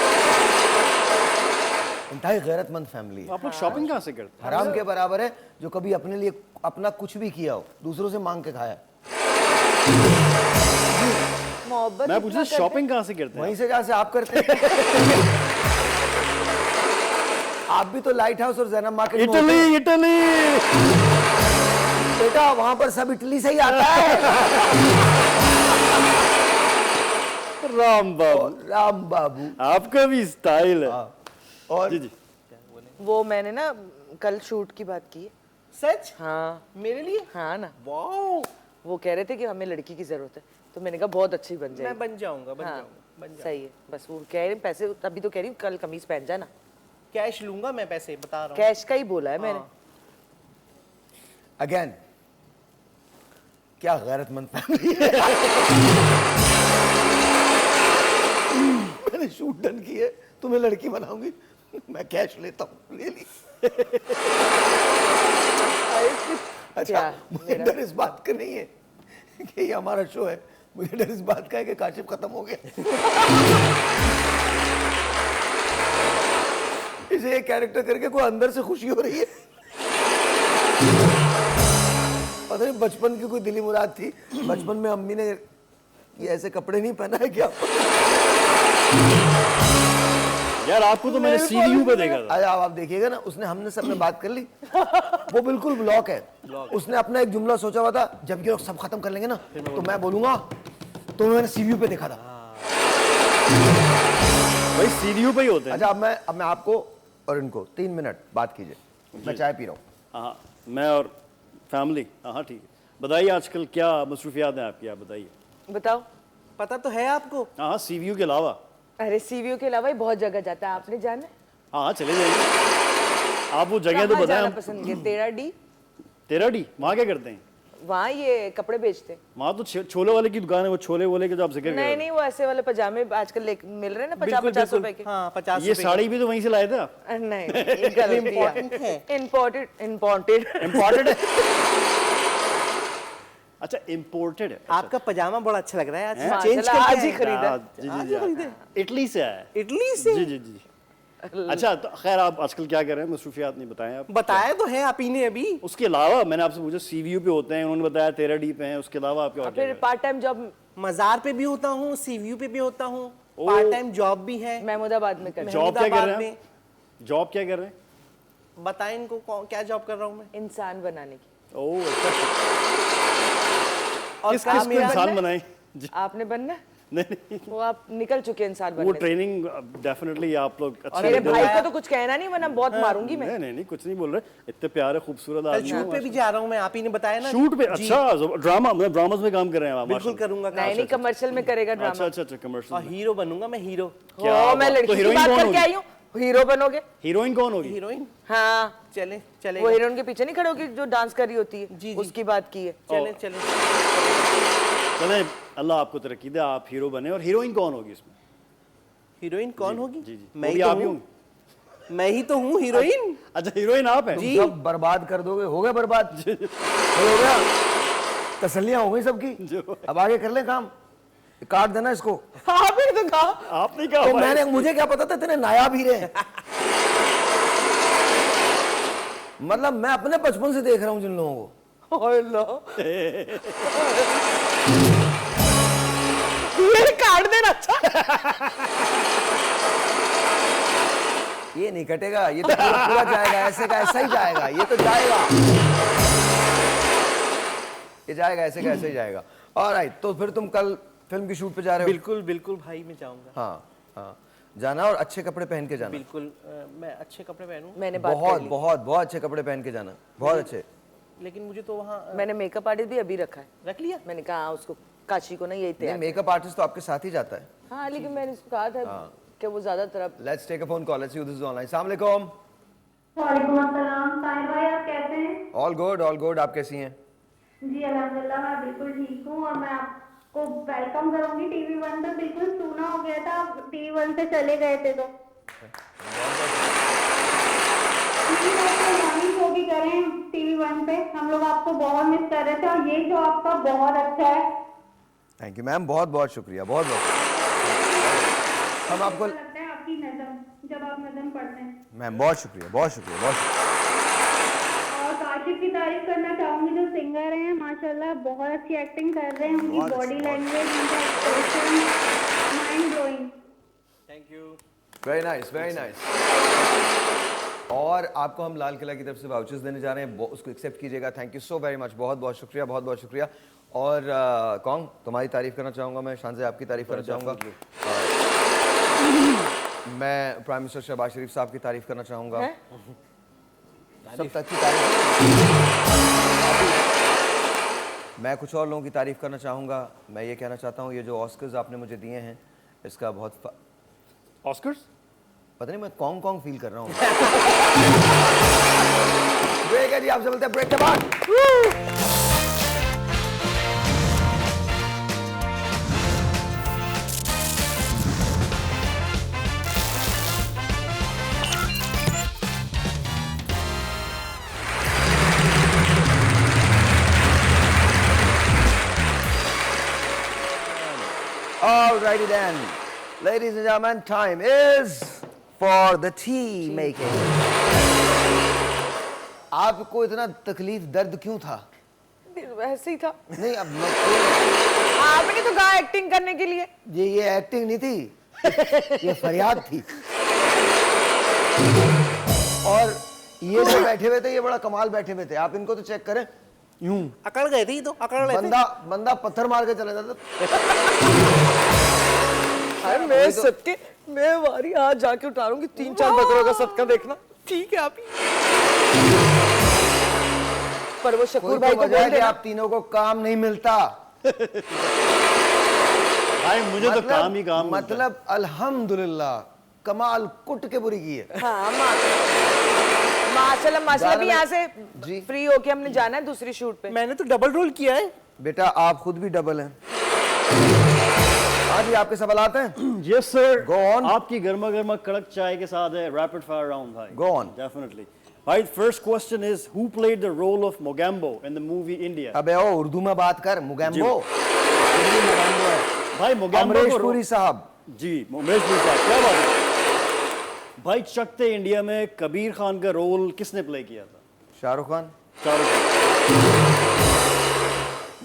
इंतहाई गैरतमंद फैमिली है। आप लोग शॉपिंग कहाँ से करते हैं? हराम के बराबर है जो कभी अपने लिए अपना कुछ भी किया हो दूसरों से मांग के खाया। मोहब्बत मैं इतना पूछ रहा करते शॉपिंग कहाँ से करते हैं? वहीं से जहाँ से आप करते हैं। आप भी तो लाइट हाउस और जैनब मार्केट में होते हैं। Italy Italy. बेटा वहां पर सब इटली से ही आता है। राम बाबू, राम बाबू। आपका भी स्टाइल है। और जी जी। वो मैंने ना कल शूट की बात की है। सच? हाँ मेरे लिए? हाँ ना, वाओ, वो कह रहे थे कि हमें लड़की की जरूरत है, तो मैंने कहा बहुत अच्छी बन मैं जाएगी। बन जाऊंगा, बन हाँ जाऊंगा, बन जाऊंगा। सही है, बस वो कह रहे पैसे तभी तो कह रही हूँ कल कमीज पहन जाना। कैश लूंगा मैं, पैसे बता रहा हूँ। कैश का ही बोला है मैंने। हाँ। अगेन क्या गैरतमंद फैमिली है। मैंने शूट डन की है, तुम्हें लड़की बनाऊंगी, मैं कैश लेता हूँ, ले ली। अच्छा क्या? मुझे डर इस बात का नहीं है कि ये हमारा शो है, मुझे डर इस बात का है कि काशिफ खत्म हो गया। इसे ये कैरेक्टर करके कोई अंदर से खुशी हो रही है। पता नहीं बचपन की कोई दिली मुराद थी, बचपन में अम्मी ने ये ऐसे कपड़े नहीं पहना है क्या? यार आपको तो मैंने सीडीयू पे देखा था। आज आप देखिएगा ना, उसने हमने सबने बात कर ली, वो बिल्कुल ब्लॉक है। उसने अपना एक जुमला सोचा हुआ था, जब ये लोग सब खत्म कर लेंगे ना तो मैं बोलूंगा, तो मैंने सीडीयू पे देखा था। भाई सीडीयू पे ही होते हैं। अच्छा अब मैं आपको और इनको 3 मिनट बात कीजिए, मैं चाय पी रहा हूँ। हाँ, मैं और फैमिली। हाँ ठीक है, बताइए आजकल क्या मसरूफियात हैं आपकी, आप बताइए। बताओ। पता तो है आपको? हाँ हाँ, सीवीयू के अलावा। अरे सीवीओ के अलावा ही बहुत जगह जाता है, आपने जाना है? हाँ हाँ चले जाइए, आप वो जगह तो कहाँ जाना बताएं। पसंद है? 13D तेरा डी, वहाँ क्या करते हैं? वहाँ ये कपड़े बेचते हैं। वहाँ तो छोले वाले की दुकान है, वो छोले वोले के जो आप जिक्र कर रहे नहीं थे। नहीं, वो ऐसे वाले पजामे आजकल मिल रहे हैं ना, 50 बिल्कुल, 50 बिल्कुल। रुपए के। हाँ 50 ये साड़ी भी तो वहीं से लाए थे आप? नहीं ये गलती Important है। है। इम्पोर्टेड इम्पोर्टेड इम्पोर्टेड है। अच्छा इम्पोर्टेड है। आपका पजामा बड़ा अच्छा लग रहा है आज। माशाल्लाह, चेंज करके आज ही आए। खरीदा। हाँ, जी जी जी, इटली से आया है। इटली से? जी जी जी। अच्छा तो खैर आप आजकल क्या कर रहे हैं, मसरूफियात नहीं बताएं आप। बताया तो है आप ही ने अभी। उसके अलावा मैंने आपसे पूछा सीवीयू पे होते हैं, उन्होंने बताया 13 डी पे हैं, उसके अलावा आप क्या और क्या फिर कर पार्ट टाइम जॉब मजार पे भी होता हूँ, सीवीयू पे भी होता हूँ, ओ। पार्ट टाइम जॉब भी है। महमूदाबाद में कर रहे हैं? जॉब क्या कर अहमदाबाद रहे हैं? जॉब क्या कर रहे हैं? बताएं इनको क्या जॉब कर रहा हूँ मैं। इंसान बनाने की। ओह अच्छा, और किस काम किस को मेरा- इंसान बनाए? जी, आपने बनना नहीं वो आप निकल चुके इंसान वो बनने से। ट्रेनिंग डेफिनेटली आप लोग अच्छे मेरे leader भाई हो। को तो कुछ कहना नहीं वरना बहुत मारूंगी मैं। नहीं कुछ नहीं बोल रहे, इतने प्यारे खूबसूरत कल आदमी शूट पे भी जा रहा हूँ मैं, आप ही ने बताया ना। शूट पे। जी, अच्छा ड्रामा, मतलब ड्रामास में काम कर रहे हैं आप? बिल्कुल माशाल्लाह। करूंगा काम। नहीं कमर्शियल में करेगा अच्छा ड्रामा। अच्छा और कमर्शियल। हीरो बनूंगा मैं, हीरो। क्या ओ मैं बात- लड़की तो की हीरोइन बात कौन करके होगी? आई हूँ। हीरो बनोगे? हीरोइन कौन होगी? हीरोइन हाँ चले वो चले हीरोइन के पीछे नहीं खड़े होगी जो डांस कर रही होती है, जी, जी। उसकी बात की है। चले चले। चले अल्लाह आपको तरक्की दे, आप हीरो बने। और हीरोइन कौन होगी इसमें? हीरोइन कौन होगी? जी जी मैं वो ही भी तो आप ही हूँ। होंगे? मैं ही तो हूँ हीरोइन। अच्छा हीरोइन आप हैं? जी। सब बर्बाद कर दोगे, हो गया बर्बाद। हो गया, तसल्लियां हो गई सबकी। अब आगे कर ले काम, काट देना इसको। आपने तो कहा। आपने कहा तो भाई। मैंने, मुझे क्या पता था इतने नायाब हीरे हैं। मतलब मैं अपने बचपन से देख रहा हूँ जिन लोगों को। ओए लो। ये काट देना। अच्छा ये नहीं कटेगा, ये तो पूरा पूरा जाएगा, ऐसे का ऐसा ही जाएगा, ये तो जाएगा, ये जाएगा ऐसे का ऐसे ही जाएगा। ऑलराइट, तो फिर तुम कल फिल्म की शूट पे जा रहे हो? बिल्कुल बिल्कुल भाई मैं जाऊंगा। हाँ हाँ, जाना और अच्छे कपड़े पहन के जाना। बिल्कुल मैं अच्छे कपड़े पहनूं। मैंने बात कर बहुत ली। बहुत बहुत अच्छे कपड़े पहन के जाना, बहुत अच्छे। लेकिन मुझे तो वहाँ मैंने मेकअप आर्टिस्ट भी अभी रखा है। रख लिया। मैंने कहा हाँ, उसको काशी को ना यही नहीं, तैयार। मेकअप आर्टिस्ट तो आपके साथ ही जाता है। हाँ लेकिन मैंने उसको कहा था कि वो ज्यादातर अब let's take a phone call, let's see this is online. अस्सलाम वालेकुम। वालेकुम अस्सलाम। साहिर भाई आप कैसे हैं? ऑल गुड, आप कैसी हैं? जी अल्हम्दुलिल्लाह मैं बिल्कुल ठीक हूँ और मैं आपको वेलकम करूंगी टीवी वन पे। बिल्कुल सुना हो गया था आप टीवी वन पे चले गए थे तो मॉर्निंग शो भी करें टीवी वन पे, हम लोग आपको बहुत मिस कर रहे थे और ये शो आपका बहुत अच्छा है। थैंक यू मैम, बहुत बहुत शुक्रिया, बहुत बहुत। हम आपको, अच्छा लगता है आपकी नज़म जब आप नज़म पढ़ते हैं। मैम बहुत शुक्रिया, बहुत शुक्रिया, बहुत शुक्रिया। और काशिफ की तारीफ करना चाहूंगी जो सिंगर हैं, माशाल्लाह बहुत अच्छी एक्टिंग कर रहे हैं, उनकी बहुत अच्छी, बॉडी बहुत लैंग्वेज, उनका expression mind blowing. Thank you. Very nice, very nice. और आपको हम लाल किला की तरफ से वाउचर्स देने जा रहे हैं, उसको एक्सेप्ट कीजिएगा। Thank you so very much, बहुत बहुत शुक्रिया, बहुत बहुत शुक्रिया। और कौन तुम्हारी तारीफ करना चाहूँगा मैं, शानज़े आपकी तारीफ करना चाहूँगा। मैं प्राइम मिनिस्टर शहबाज शरीफ साहब की तारीफ करना चाहूँगा। सब तक की तारीफ। मैं कुछ और लोगों की तारीफ करना चाहूँगा। मैं ये कहना चाहता हूँ, ये जो ऑस्कर्स आपने मुझे दिए हैं, इसका बहुत ऑस्कर्स? पता नहीं मैं कौन कौन फील कर रहा हूँ। ब्रेक है जी, आपसे मिलते हैं ब्रेक के बाद। Alrighty then, ladies and gentlemen, time is for the tea making. आपको इतना तकलीफ दर्द क्यों था? वैसे ही था। नहीं अब आपने तो कहा एक्टिंग करने के लिए। ये एक्टिंग नहीं थी, ये फरियाद थी। और ये जो बैठे हुए थे, ये बड़ा कमाल बैठे हुए थे। आप इनको तो चेक करें, यूं अकड़ गए थे ये तो, अकड़ रहे थे। बंदा पत्थर मार के चला जाता। अरे मैं सदके मैं वारी आज जाके उतारूंगी 3-4 बकरों का सदका देखना। ठीक है आप ही। पर वो शकूर कोई भाई तो को वजह है बोल कि देना। आप तीनों को काम नहीं मिलता। भाई मुझे तो काम ही काम मिलता है। मतलब अल्हम्दुलिल्लाह कमाल कुट के बुरी की है। हाँ माशाल्लाह माशाल्लाह भी यहाँ से जी। फ्री होके हमने जाना है दूसरी शूट पे। मैंने तो डबल रोल किया है। बेटा आप खुद भी डबल हैं। हाँ जी, आपके सवाल आते हैं। Yes sir, Go on. आपकी गर्मा गर्मा कड़क चाय के साथ है रैपिड फायर राउंड भाई। Go on. डेफिनेटली भाई। First question is who played the role of Mogambo in the movie India? अबे ओ उर्दू में बात कर। मुगैम्बो भाई मोगैम्बो अमरीश को पुरी साहब। जी, उमेश पुरी साहब, क्या बात है। भाई चकते इंडिया में कबीर खान का रोल किसने प्ले किया था? शाहरुख खान। शाहरुख खान।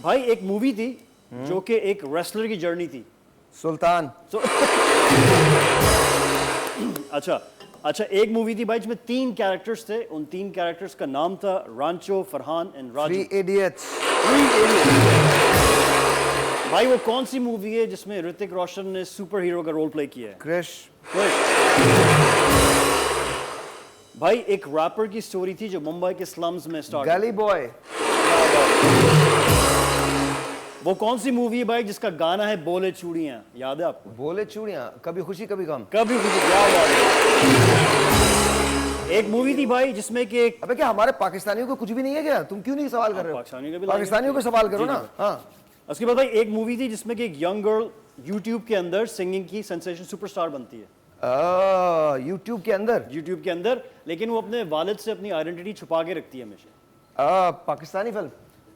भाई एक मूवी थी जो कि एक रेसलर की जर्नी थी। सुल्तान। अच्छा एक मूवी थी भाई जिसमें 3 कैरेक्टर्स थे, उन 3 कैरेक्टर्स का नाम था रांचो, फरहान एंड राजू। 3 Idiots। भाई वो कौन सी मूवी है जिसमें ऋतिक रोशन ने सुपर हीरो का रोल प्ले किया है? क्रिश। भाई एक रैपर की स्टोरी थी जो मुंबई के स्लम्स में स्टार्ट। गली बॉय। वो कौन सी मूवी है भाई जिसका गाना है बोले चूड़ियां? याद है आपको? बोले चूड़ियां, कभी खुशी कभी गम। कभी कुछ याद आ गया। एक मूवी थी भाई जिसमें कि एक अबे क्या हमारे पाकिस्तानियों को कुछ भी नहीं है क्या? तुम क्यों नहीं सवाल कर रहे हो? पाकिस्तानियों का भी पाकिस्तानियों को सवाल करो जी, ना। जी। हाँ। उसके बाद भाई एक मूवी थी जिसमें कि एक यंग गर्ल यूट्यूब के अंदर सिंगिंग की सेंसेशन सुपरस्टार बनती है। यूट्यूब के अंदर। यूट्यूब के अंदर, लेकिन वो अपने वालिद से अपनी आइडेंटिटी छुपा के रखती है हमेशा। Pakistani film.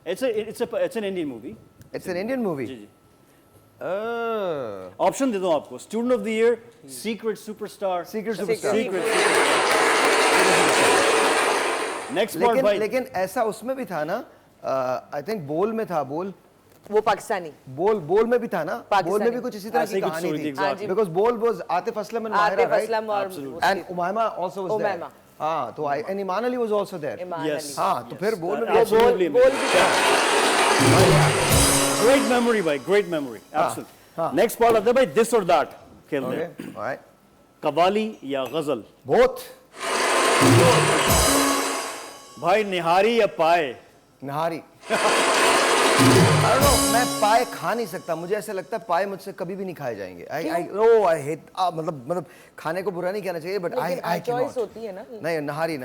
It's an Indian movie. It's an Indian movie. जी जी। ऑप्शन दे दो आपको, Student of the Year, Secret Superstar. Secret Superstar. Next part भाई। लेकिन ऐसा उसमें भी था ना, आई थिंक बोल में था। बोल वो पाकिस्तानी। बोल में भी था ना। पाकिस्तानी। बोल में भी कुछ इसी तरह ऐसे की ही कुछ कहानी story थी, थी। exactly. Because Bol was Atif Aslam and Mahira, Atif right? Aslam और and Umama also was there. Umama. हाँ, तो and Iman Ali was also there. Iman Yes. Ali. हाँ, तो फिर बोल में भी Absolutely बोल भी था। ग्रेट मेमोरी भाई, great memory. Absolutely. Next part आता है भाई दिस और दैट खेलते हैं। Okay, alright. कव्वाली या गजल? बोथ। भाई निहारी या पाए? नहारी। I don't know, मैं पाए खा नहीं सकता। मुझे ऐसा लगता है पाए मुझसे कभी भी नहीं खाए जाएंगे। I hate मतलब खाने को बुरा नहीं कहना चाहिए, बट I चॉइस cannot। होती है ना। नहीं, नहारी।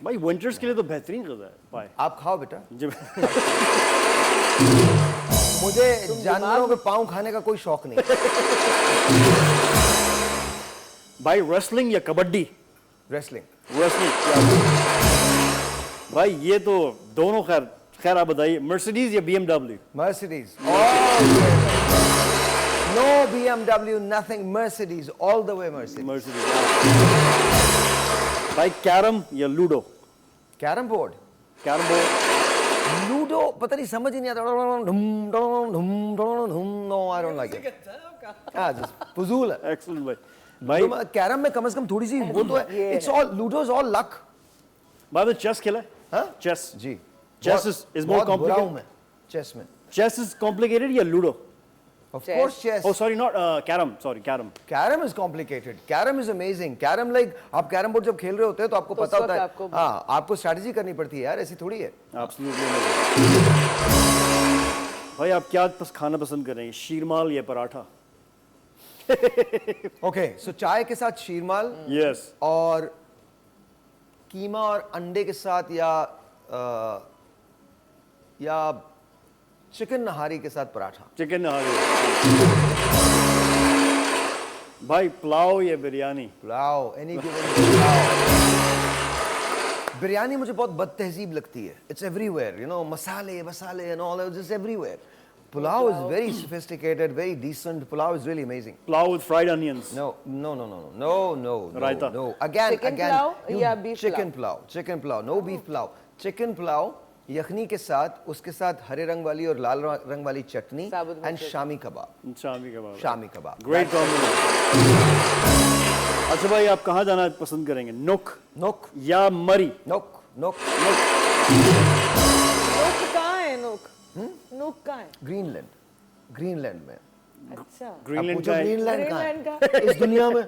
भाई विंटर्स के लिए तो बेहतरीन गज़ा है पाए। आप खाओ बेटा। जब मुझे जानवरों के पाँव खाने का कोई शौक नहीं। भाई रेसलिंग या कबड्डी? रेसलिंग। रेसलिंग। भाई ये तो दोनों खैर आप बताइए, मर्सिडीज या BMW? Mercedes। No BMW, nothing. Mercedes, all the way Mercedes। Mercedes. भाई कैरम या ludo? Carrom board. Carrom board. Ludo पता नहीं, समझ ही नहीं आता। No, I don't like it। हाँ, just फजूल है। एक्सीलेंट भाई। भाई कैरम में कम से कम थोड़ी सी वो तो है। It's all ludo is all luck। बाद चेस खेला है? हाँ? चेस। जी। Chess is more बहुत बुरा हूँ complicated? मैं चेस में। Chess is complicated या ludo? Of course chess। Oh sorry, not carrom, sorry carrom. Carrom is complicated. Carrom is amazing. Carrom like आप कैरम बोर्ड जब खेल रहे होते हैं तो आपको तो पता उस होता है। वक्त आपको- हाँ, आपको स्ट्रैटेजी करनी पड़ती है यार, ऐसी थोड़ी है। Absolutely amazing। भाई आप क्या खाना पसंद करेंगे, शीरमाल या पराठा? ओके, सो चाय के साथ शीरमाल Yes। और कीमा और अंडे के साथ या चिकन नहारी के साथ पराठा। चिकन नहारी। भाई पुलाव या बिरयानी? Pulao, any given pulao. बिरयानी मुझे बहुत बदतहजीब लगती है। इट्स एवरीवेयर, यू नो, मसाले and all, it's everywhere. Pulao is very sophisticated, very decent. Pulao is really amazing. Pulao with fried onions? No. Raita? No. Again, Chicken pulao या beef chicken pulao, no beef pulao. Chicken pulao यखनी के साथ, उसके साथ हरे रंग वाली और लाल रंग वाली चटनी साबुत एंड मिर्च। Shami kebab. Shami kebab. That's great combination. अच्छा भाई आप कहाँ जाना पसंद करेंगे, नुक नोक या मरी? नोक। नोक कहाँ है? नोक कहाँ है? ग्रीनलैंड में। अच्छा। अब ग्रीनलैंड पूछो का है? ग्रीनलैंड कहाँ ग्रीनलैंड है इस दुनिया में?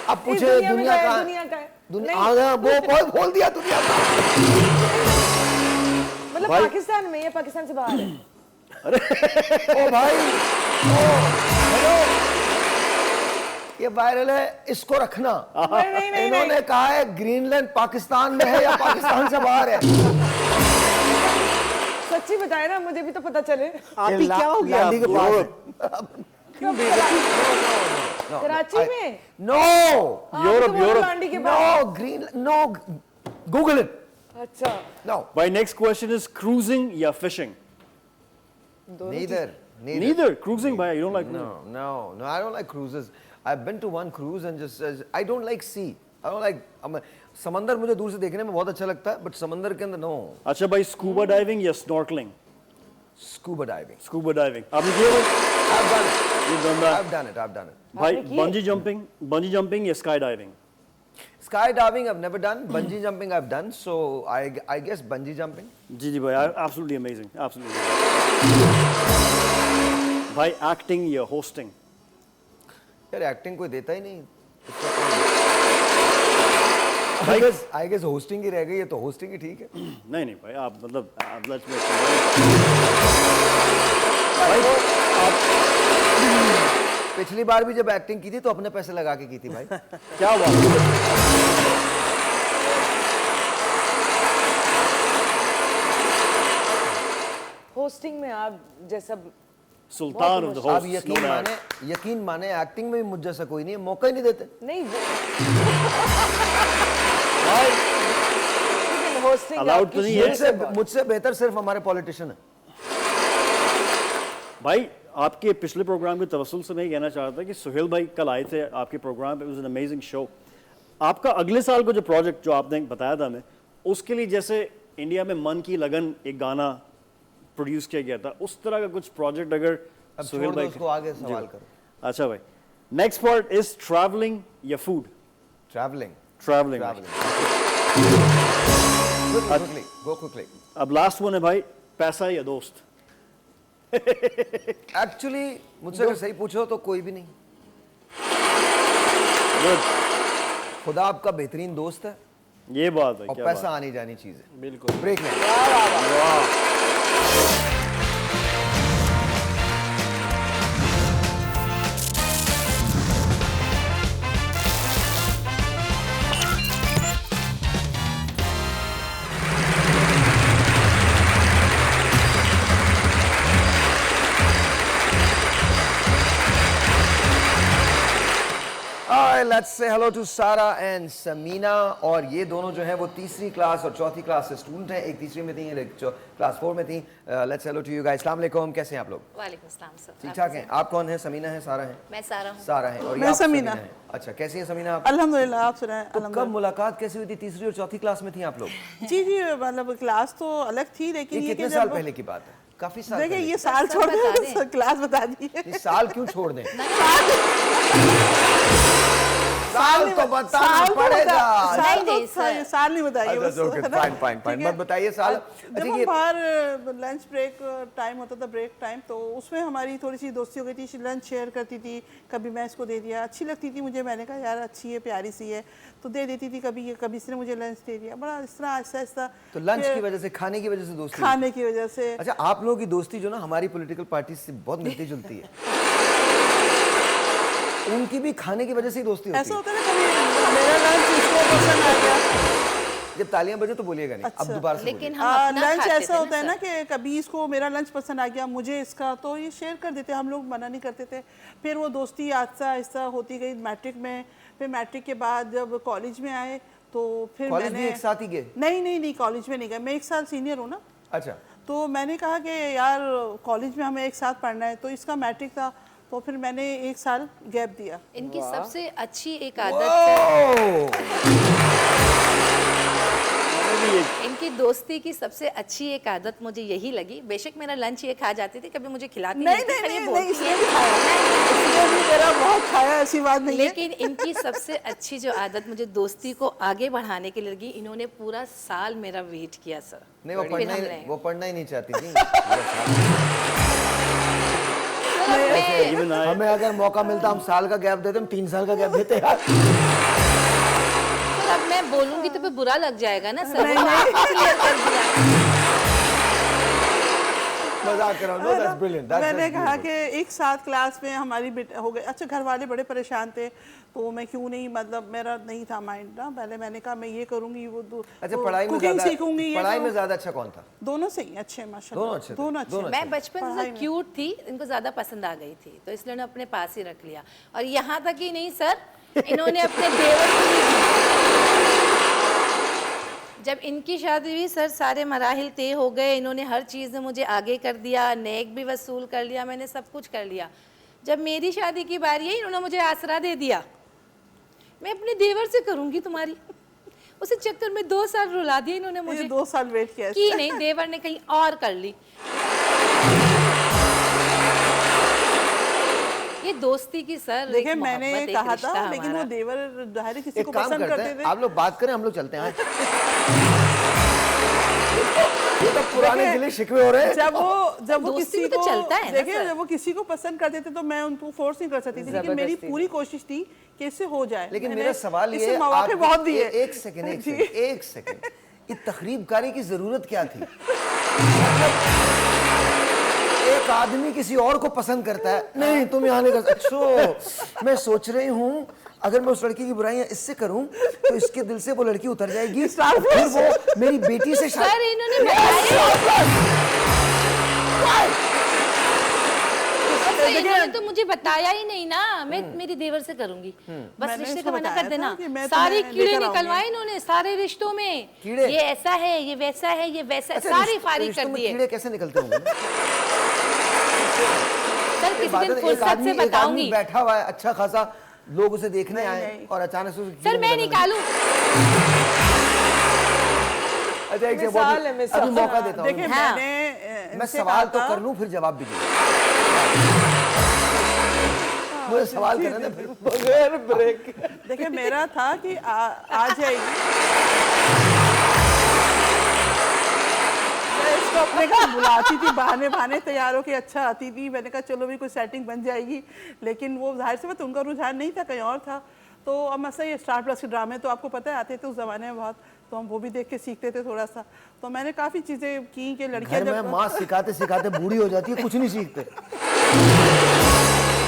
अब पूछे दुनिया कहाँ है? दुनिया का है? दुनिया नहीं, हाँ, वो बोल दिया दुनिया का। मतलब भाई- पाकिस्तान में या पाकिस्तान से बाहर है? ओ भाई, हेलो, ये वायरल है, इसको रखना। नहीं इन्होंने कहा है ग्रीनलैंड पाकिस्तान में है या पाकिस्तान से बाहर है। सच्ची बताए ना, मुझे भी तो पता चले। आप ही क्या हो गया लांडी के आपको? पास है। कराची में? No, Europe. लांडी के पास। No green, no, Google it. अच्छा। नो, भाई नेक्स्ट क्वेश्चन इज क्रूजिंग या fishing? Neither, Neither cruising, bhai. You don't like cruising. No. I don't like cruises. I've been to one cruise and just I don't like sea. I don't like. समंदर मुझे दूर से देखने में बहुत अच्छा लगता है, but समंदर के अंदर no. अच्छा भाई, scuba diving या snorkeling? Scuba diving. Scuba diving. आपने किया भाई? I've done it. You've done that. I've done it. भाई bungee jumping या skydiving? Skydiving I've never done. Bungee jumping I've done. So I guess bungee jumping. जी भाई, absolutely amazing, absolutely. भाई acting या hosting? यार acting कोई देता ही नहीं. I guess hosting ही रह गई है, तो hosting ही ठीक है. नहीं भाई, आप मतलब let's make पिछली बार भी जब एक्टिंग की थी तो अपने पैसे लगा के की थी भाई. क्या बात है. होस्टिंग में आप जैसा सुल्तान ऑफ द आप होस्ट. यकीन माने एक्टिंग में भी मुझ जैसा कोई नहीं है, मौका ही नहीं देते. नहीं होस्टिंग Allowed तो नहीं है. मुझसे बेहतर सिर्फ हमारे पॉलिटिशियन है. भाई आपके पिछले प्रोग्राम के तवस्सुल से मैं ये कहना चाह रहा था कि सुहेल भाई कल आए थे आपके प्रोग्राम पे. It was an amazing show. आपका अगले साल को जो प्रोजेक्ट जो आपने बताया था हमें, उसके लिए जैसे इंडिया में मन की लगन एक गाना प्रोड्यूस किया गया था, उस तरह का कुछ प्रोजेक्ट अगर अब सुहेल छोड़ दो भाई उसको, आगे सवाल करो. अच्छा भाई, नेक्स्ट पार्ट इज ट्रैवलिंग या फूड? ट्रैवलिंग. Go quickly. अब लास्ट वन है भाई, पैसा या दोस्त? एक्चुअली मुझसे अगर सही पूछो तो कोई भी नहीं. गुड. खुदा आपका बेहतरीन दोस्त है ये बात है. और क्या पैसा बात. आनी जानी चीज है. बिल्कुल. ब्रेक लें. Let's say hello to Sara and Samina. और ये दोनों जो है वो तीसरी क्लास और चौथी क्लास से स्टूडेंट हैं. एक तीसरी में थी, एक क्लास 4 में थी. Let's hello to you guys. अस्सलाम वालेकुम. कैसे हैं आप लोग? वालेकुम सलाम सर. ठीक ठाक हैं. आप कौन हैं? समीना है, सारा है? मैं सारा हूँ. सारा है. और ये मैं आप समीना. हैं. अच्छा, कैसी हैं समीना आप? अल्हम्दुलिल्लाह. आप सुनाएं. तो कब मुलाकात कैसे हुई थी? तीसरी और चौथी क्लास में थी आप लोग? जी मतलब क्लास तो अलग थी, लेकिन ये ये कितने साल पहले की बात है? काफी साल देखिए पहले. ये साल छोड़ बता दें, दें. क्लास बता दी. ये साल क्यों छोड़ दें? साल तो बताना पड़ेगा. साल नहीं बताइए. फाइन. मत बताइए साल. जब हम बाहर लंच ब्रेक टाइम होता था, ब्रेक टाइम, तो उसमें हमारी थोड़ी सी दोस्ती हो गई थी. लंच शेयर करती थी. कभी मैं इसको दे दिया, अच्छी लगती थी मुझे. मैंने कहा यार अच्छी है, प्यारी सी है, तो दे देती थी. कभी इसने मुझे लंच दे दिया. बड़ा इस तरह आहिस्ता. तो लंच की वजह से, खाने की वजह से दोस्ती? खाने की वजह से. अच्छा, आप लोगों की दोस्ती जो ना हमारी पॉलिटिकल पार्टी से बहुत मिलती जुलती है. उनकी भी खाने की वजह से ही दोस्ती होती है. ऐसा होता है ना, कभी मेरा लंच इसको पसंद आ गया. जब तालियां बजे तो बोलिएगा नहीं. अब दोबारा से लेकिन बोलिए. हम अपना लंच खाते ऐसा थे होता है ना सर. कि कभी इसको मेरा लंच पसंद आ गया, मुझे इसका, तो ये शेयर कर देते. हम लोग मना नहीं करते थे. फिर वो दोस्ती आहिस्ता आहिस्ता होती गई. मैट्रिक में, फिर मैट्रिक के बाद जब कॉलेज में आए तो फिर कॉलेज भी एक साथ ही गए? नहीं, कॉलेज में नहीं गए. मैं 1 साल सीनियर हूँ ना. अच्छा. तो मैंने कहा कि यार कॉलेज में हमें एक साथ पढ़ना है. तो इसका मैट्रिक था, तो फिर मैंने 1 साल गैप दिया. इनकी सबसे अच्छी एक आदत इनकी दोस्ती की सबसे अच्छी एक आदत मुझे यही लगी. बेशक मेरा लंच ये खा जाती थी, कभी मुझे खिलाती नहीं, थी, खाली बोलती इसने है. भी खाया. इसने भी मेरा बहुत खाया, ऐसी बात नहीं है. लेकिन इनकी सबसे अच्छी जो आदत मुझे दोस्ती को आगे बढ़ाने के लिए लगी, इन्होंने पूरा साल मेरा वेट किया सर. नहीं, फिर हमने- वो पढ़ना ही नहीं चाहती थी. हमें अगर मौका मिलता हम साल का गैप देते, हम 3 साल का गैप देते यार. सर अब मैं बोलूंगी तो फिर बुरा लग जाएगा ना सर. नहीं. इसलिए कर दिया. मजाक कर रहा हूं. That's brilliant. मैंने कहा कि एक साथ क्लास में हमारी हो गई. अच्छा, घर वाले बड़े परेशान थे, तो मैं क्यों नहीं, मतलब मेरा नहीं था माइंड ना. पहले मैंने कहा मैं ये करूंगी, वो अच्छा, पढ़ाई में कुकिंग ज्यादा, सीखूंगी. पढ़ाई में ज्यादा अच्छा कौन था? दोनों सही अच्छे माशाल्लाह. दोनों अच्छे थे. दोनों मैं बचपन से पढ़ाई में। क्यूट थी, इनको ज्यादा पसंद आ गई थी, तो इसलिए उन्होंने अपने पास ही रख लिया. और यहाँ तक ही नहीं सर, इन्होंने अपने देवर को भी जब इनकी शादी हुई सर, सारे मराहिल तय हो गए, इन्होंने हर चीज़ में मुझे आगे कर दिया, नेक भी वसूल कर लिया, मैंने सब कुछ कर लिया। जब मेरी शादी की बारी आई, इन्होंने मुझे आसरा दे दिया, मैं अपने देवर से करूँगी तुम्हारी। उसी चक्कर में 2 साल रुला दिए इन्होंने मुझे। 2 साल वेट किया की नहीं, देवर ने कहीं और कर ली। ये दोस्ती की सर, देखिए एक मैंने मोहब्बत, एक कहा रिश्ता था, लेकिन वो हमारा। देवर जाहिर है किसी एक को काम पसंद करते करते हैं, थे। आप लोग बात करें, हम लोग चलते हैं। ये तो पुराने देखिए, गिले शिकवे हो रहे हैं। जब वो दोस्ती किसी में तो को चलता है ना देखिए, सर। जब वो किसी को पसंद करते थे तो मैं उनको फोर्स नहीं कर सकती थी, लेकिन मेरी पूरी कोशिश थी कि इससे हो जाए। लेकिन मैंने मेरा सवाल ये इससे है, मौके आप बहुत दिए। एक सेकंड जी। एक सेकंड, ये तखरीबकारी की जरूरत क्या थी? मतलब एक आदमी किसी और को पसंद करता है, नहीं तुम यहाँ नहीं कर सकते। मैं सोच रही हूँ अगर मैं उस लड़की की बुराइयां इससे करूं तो इसके दिल से वो लड़की उतर जाएगी, फिर वो मेरी बेटी से सर इन्होंने बताया, इन्होंने तो मुझे बताया ही नहीं ना। मैं मेरी देवर से करूंगी, बस मैंने रिश्ते उसको का मना बताया कर था देना। कि मैं सारे तुम्हें कीड़े लेकर निकलवाए आऊंगी। इन्होंने सारे रिश्तों में, कीड़े? ये ऐसा है, ये वैसा है, ये वैसा, अच्छा, सारे फारिग रिश्तों कर में दिए। कीड़े कैसे निकलते होंगे? सर किसी दिन एक फुर्सत आदमी से एक आदमी बताऊंगी। बैठा हुआ है, अच्छा खासा, लोग उसे देखने आए नहीं। और अचानक से उसे सर कीड़े मैं निकलने निकालूं? अच्छा एक सेकंड, मिसाल है, मिसाल। अभी मौका देता हूँ। देखिए हाँ। मैंने मैं इनसे सवाल कहा तो था- कर लूं फिर जवाब भी दीजिए। मुझे सवाल करना था फिर बगैर ब्रेक। देखिए मेरा था कि आ जाएगी, मैं इसको अपने घर बुलाती थी, बहाने तैयार होके अच्छा आती थी। मैंने कहा चलो भी कोई सेटिंग बन जाएगी, लेकिन वो जाहिर सी बात उनका रुझान नहीं था, कहीं और था। तो अब मसला ये स्टार प्लस के ड्रामे तो आपको पता है आते थे उस ज़माने में बहुत, तो हम वो भी देख के सीखते थे थोड़ा सा। तो मैंने काफ़ी चीज़ें की कि लड़कियां घर में जब माँ सिखाते सिखाते बूढ़ी हो जाती है, कुछ नहीं सीखते।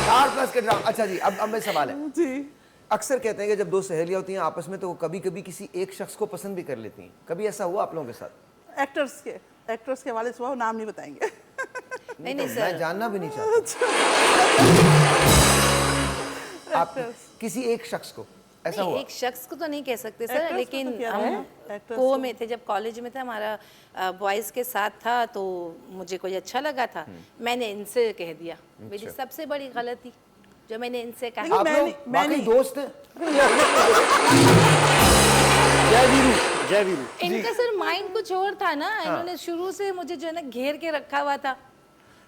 स्टार प्लस के ड्रामा। अच्छा जी, अब मेरा सवाल है, जी अक्सर कहते हैं कि जब दो सहेलियां होती हैं आपस में तो वो कभी कभी किसी एक शख्स को पसंद भी कर लेती हैं, कभी ऐसा हुआ आप लोगों के साथ? एक्टर्स के हवाले से हुआ, नाम नहीं बताएंगे। नहीं तो नहीं मैं सर, जानना भी नहीं चाहता। आप किसी एक शख्स को ऐसा नहीं, हुआ? एक शख्स को तो नहीं कह सकते Actors सर, को लेकिन तो क्या हम है? Actors को को। में थे, जब कॉलेज में थे हमारा बॉयज़ के साथ था, तो मुझे कोई अच्छा लगा था, मैंने इनसे कह दिया। मेरी सबसे बड़ी गलती जो मैंने इनसे कहा। लेकिन आप मैं लोग नहीं- मैं वाकई नहीं। दोस्त हैं? जय वीरू, जय वीरू। इनका सर माइंड कुछ और था ना, इन्होंने शुरू से मुझे जो है ना घेर के रखा हुआ था,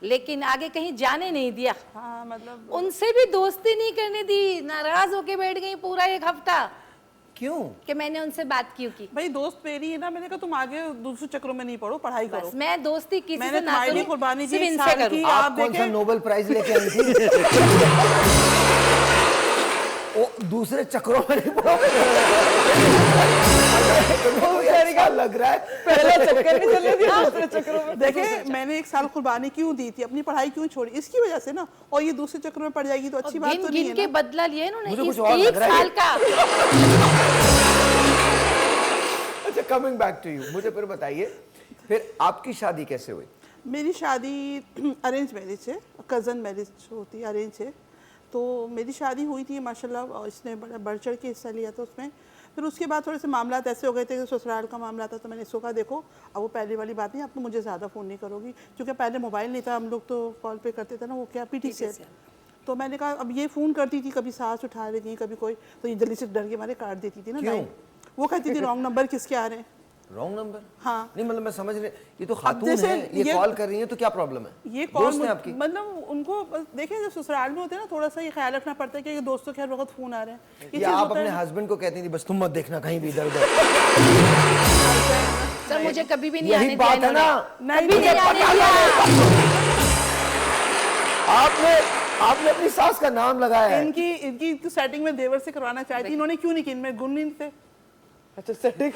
लेकिन आगे कहीं जाने नहीं दिया। हाँ मतलब उनसे भी दोस्ती नहीं करने दी, नाराज होके बैठ गई पूरा 1 हफ्ता क्यों? कि मैंने उनसे बात क्यों की। भाई दोस्त मेरी है ना, मैंने कहा तुम आगे दूसरे चक्रों में नहीं पढ़ो, पढ़ाई करो। बस मैं दोस्ती किसी मैंने से ना तुम्हारे लिए करूं, कुर्बानी दी, सिर्फ 1 इनसे साल करूं। की। आप आप कौन सा देखें नोबेल प्राइज लेके आई थी? वो दूसरे चक्रों में नहीं पड़ोगे। ऐसा लग रहा है पहला चक्कर नहीं चलने दिया, दूसरे चक्करों में। देखिए मैंने 1 साल कुर्बानी क्यों दी थी, अपनी पढ़ाई क्यों छोड़ी, इसकी वजह से ना। और ये दूसरे चक्र में पड़ जाएगी तो अच्छी बात तो गिन नहीं गिन है के ना। बदला लिया इन्होंने मुझे इस कुछ और लग 1 रहा है। साल का। अच्छा, कमिंग बैक टू यू, मुझे फिर बताइए, फिर आपकी शादी कैसे हुई? मेरी शादी अरेंज मैरिज है, कज़न मैरिज होती है, अरेंज है। तो मेरी शादी हुई थी माशाल्लाह, और इसने बड़ा बढ़ चढ़ के हिस्सा लिया था उसमें। फिर उसके बाद थोड़े से मामला ऐसे हो गए थे कि ससुराल का मामला था, तो मैंने इसको कहा देखो अब वो पहले वाली बात नहीं, अब तो मुझे ज़्यादा फ़ोन नहीं करोगी, क्योंकि पहले मोबाइल नहीं था, हम लोग तो कॉल पे करते थे ना, वो क्या पीटी से। तो मैंने कहा अब ये फ़ोन करती थी, कभी सास उठा रही थी, कभी कोई, तो ये जल्दी से डर के मारे काट देती थी ना क्यों? लाइन। वो कहती थी रॉन्ग नंबर किसके आ रहे हैं। Wrong number? हाँ। नहीं मतलब मैं समझ रही, ये तो खातून जैसे है, ये ये- कॉल कर रही है तो क्या प्रॉब्लम है? ये कॉल दोस्त है आपकी? मतलब उनको देखिए जब ससुराल में होते हैं ना, थोड़ा सा ये ख्याल रखना पड़ता है कि ये दोस्तों के हर वक्त फ़ोन आ रहे हैं। ये या चीज़ आप होता है अपने ना। हस्बैंड को कहती थी बस तुम मत देखना कहीं भी इधर उधर? सर मुझे कभी भी नहीं यही आने दिया बात है ना, नहीं, कभी नहीं आने दिया। आपने अपनी सास का नाम लगाया है। इनकी सेटिंग में देवर से करवाना चाहती, इन्होंने क्यों नहीं की, इनमें गुण नहीं थे। अच्छा सेटिंग।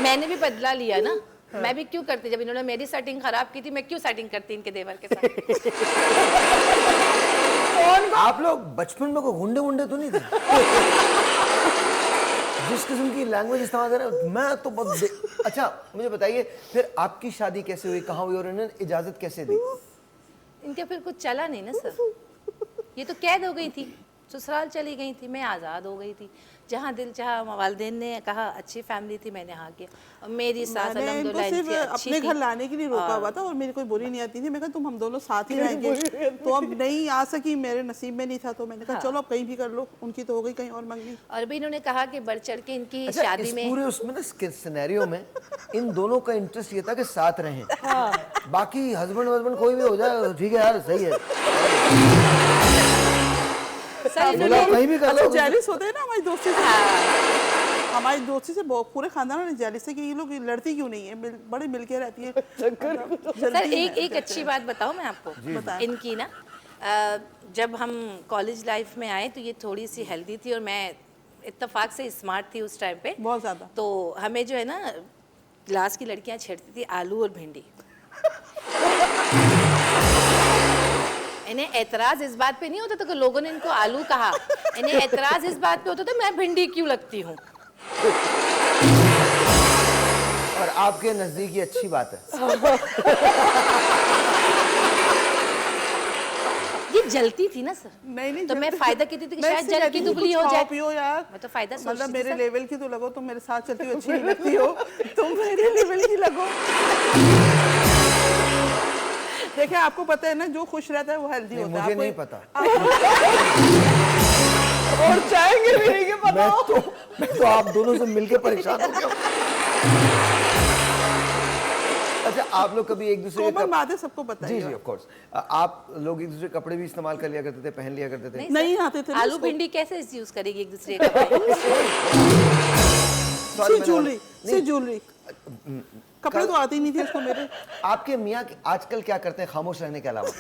मैंने भी बदला लिया ना, मैं भी क्यों करती, जब इन्होंने मेरी सेटिंग खराब की थी, मैं क्यों सेटिंग करती इनके देवर के साथ। आप लोग बचपन में कोई गुंडे वुंडे तो नहीं थे? जिस किस्म की लैंग्वेज इस्तेमाल कर रहे हैं, मैं तो बहुत अच्छा मुझे बताइए फिर आपकी शादी कैसे हुई, कहाँ हुई और इन्होंने इजाजत कैसे दी? इनके फिर कुछ चला नहीं ना सर, ये तो कैद हो गई थी, ससुराल चली गई थी, मैं आज़ाद हो गई थी। जहाँ दिल चाहा, वालिदैन ने कहा अच्छी फैमिली थी, मैंने हाँ किया। और मेरी सास मैंने इनको अल्हम्दुलिल्लाह सिर्फ इनकी अच्छी अपने थी। घर लाने के लिए रोका हुआ था और मेरी कोई बुरी नहीं आती थी। मैं कहा तुम हम दोनों साथ ही रहेंगे, तो अब नहीं आ सकी, मेरे नसीब में नहीं था, तो मैंने कहा चलो अब कहीं भी कर लो। उनकी तो हो गई कहीं और मंगनी। और भी इन्होंने कहा कि बढ़ चढ़ के इनकी अच्छा, शादी इस में पूरे उसमें ना सिनेरियो में इन दोनों का इंटरेस्ट ये था कि साथ रहें। बाकी हस्बैंड वस्बैंड कोई भी हो जाए ठीक है यार, सही है। सर बोला कहीं भी कर लो। जेलिस होते हैं ना हमारी दोस्ती से, हमारी दोस्ती से पूरे खानदान ने जेलिस है कि ये लोग लड़ती क्यों नहीं है, बड़े मिलके रहती है। सर एक अच्छी बात बताऊं मैं आपको, बताएं। इनकी ना जब हम कॉलेज लाइफ में आए तो ये थोड़ी सी हेल्दी थी और मैं इत्तेफाक से स्मार्ट थी उस टाइम पे बहुत ज़्यादा। तो हमें जो है ना क्लास की लड़कियां छेड़ती थी आलू और भिंडी। इन्हें एतराज इस बात पे नहीं होता था कि लोगों ने इनको आलू कहा, इन्हें एतराज इस बात पे होता था मैं भिंडी क्यों लगती हूँ। और आपके नजदीक ये अच्छी बात है। ये जलती थी ना सर, नहीं तो मैं फायदा कहती थी कि मैं शायद इससे जल कहती की हूँ, दुबली कुछ हो खाओ जाए। पियो यार, मैं तो फायदा सोचती मतलब थी मेरे सर। लेवल की तो लगो, तुम मेरे साथ चलती हो अच्छी नहीं लगती हो, तुम मेरे लेवल की लगो। देखिए आपको पता है ना, जो खुश रहता है वो हेल्दी नहीं, होता है। मुझे आपको- नहीं पता। और चाहेंगे भी नहीं कि पता हो। मैं तो आप दोनों से मिलके परेशान हो गया हूं। अच्छा, आप लोग कभी एक दूसरे के कॉमन बात है, सबको पता है जी ये जी बात। ऑफ कोर्स, आप लोग एक दूसरे के कपड़े भी इस्तेमाल कर लिया करते थे, पहन लिया करते थे। नहीं आते थे ना आलू उसको। भिंडी कैसे यूज करेगी एक दूसरे का? Sorry, सिर्फ ज्वेलरी, नहीं, सिर्फ ज्वेलरी, कपड़े तो आते ही नहीं थे उसको मेरे। आपके मियाँ आजकल क्या करते हैं खामोश रहने के अलावा?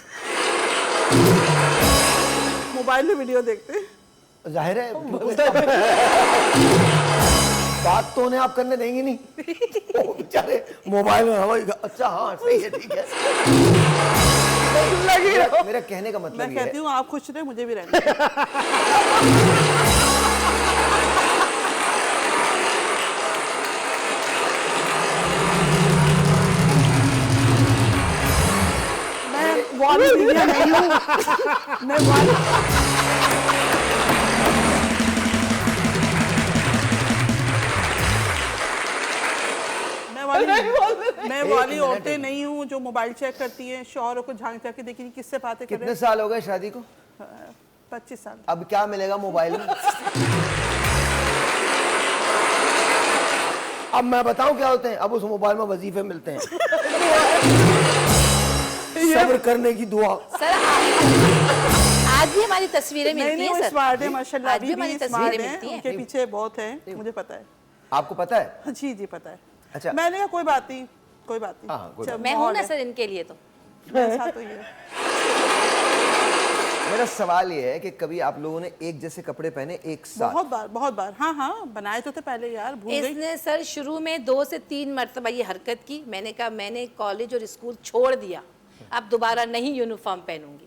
मोबाइल में वीडियो देखते हैं। जाहिर है बात तो उन्हें आप करने देंगे नहीं। वो बेचारे मोबाइल में हवा। अच्छा हाँ सही है, ठीक है। लगी रहो। मेरा कहने का मतलब मैं ये कहती है, हूँ आप खुश रहे, मुझे भी रहने दो। मैं वाली मीडिया नहीं हूँ, मैं वाली मैं वाली औरतें नहीं हूँ जो मोबाइल चेक करती हैं, शौहरों को झांक झांक के देखी किससे बातें कर रहे कितने साल हो गए शादी को? हैं। 25 साल। अब क्या मिलेगा मोबाइल में? अब मैं बताऊं क्या होते हैं, अब उस मोबाइल में वजीफे मिलते हैं। सब्र करने की दुआ। सर आज भी हमारी तस्वीरें नहीं मिलती नहीं, वो हैं सर। स्मार्ट है माशाल्लाह, आज भी अभी हमारी भी तस्वीरें स्मार्ट है, मिलती हैं। उनके पीछे बहुत है, मुझे पता है। आपको पता है? जी जी पता है। अच्छा। मैंने कहा कोई बात नहीं, कोई बात नहीं। हाँ, कोई चल, मैं हूँ माहौल ना है। सर इनके लिए तो। मेरे साथ तो ये है। मेरा सवाल ये है कि कभी आप लोगों ने एक जैसे कपड़े पहने एक साथ? बहुत बार। हाँ हाँ, बनाए तो थे पहले यार, भूल गई। इसने सर शुरू में 2 से 3 मरतबा ये हरकत की। मैंने कहा मैंने कॉलेज और स्कूल छोड़ दिया, अब दोबारा नहीं यूनिफॉर्म पहनूंगी।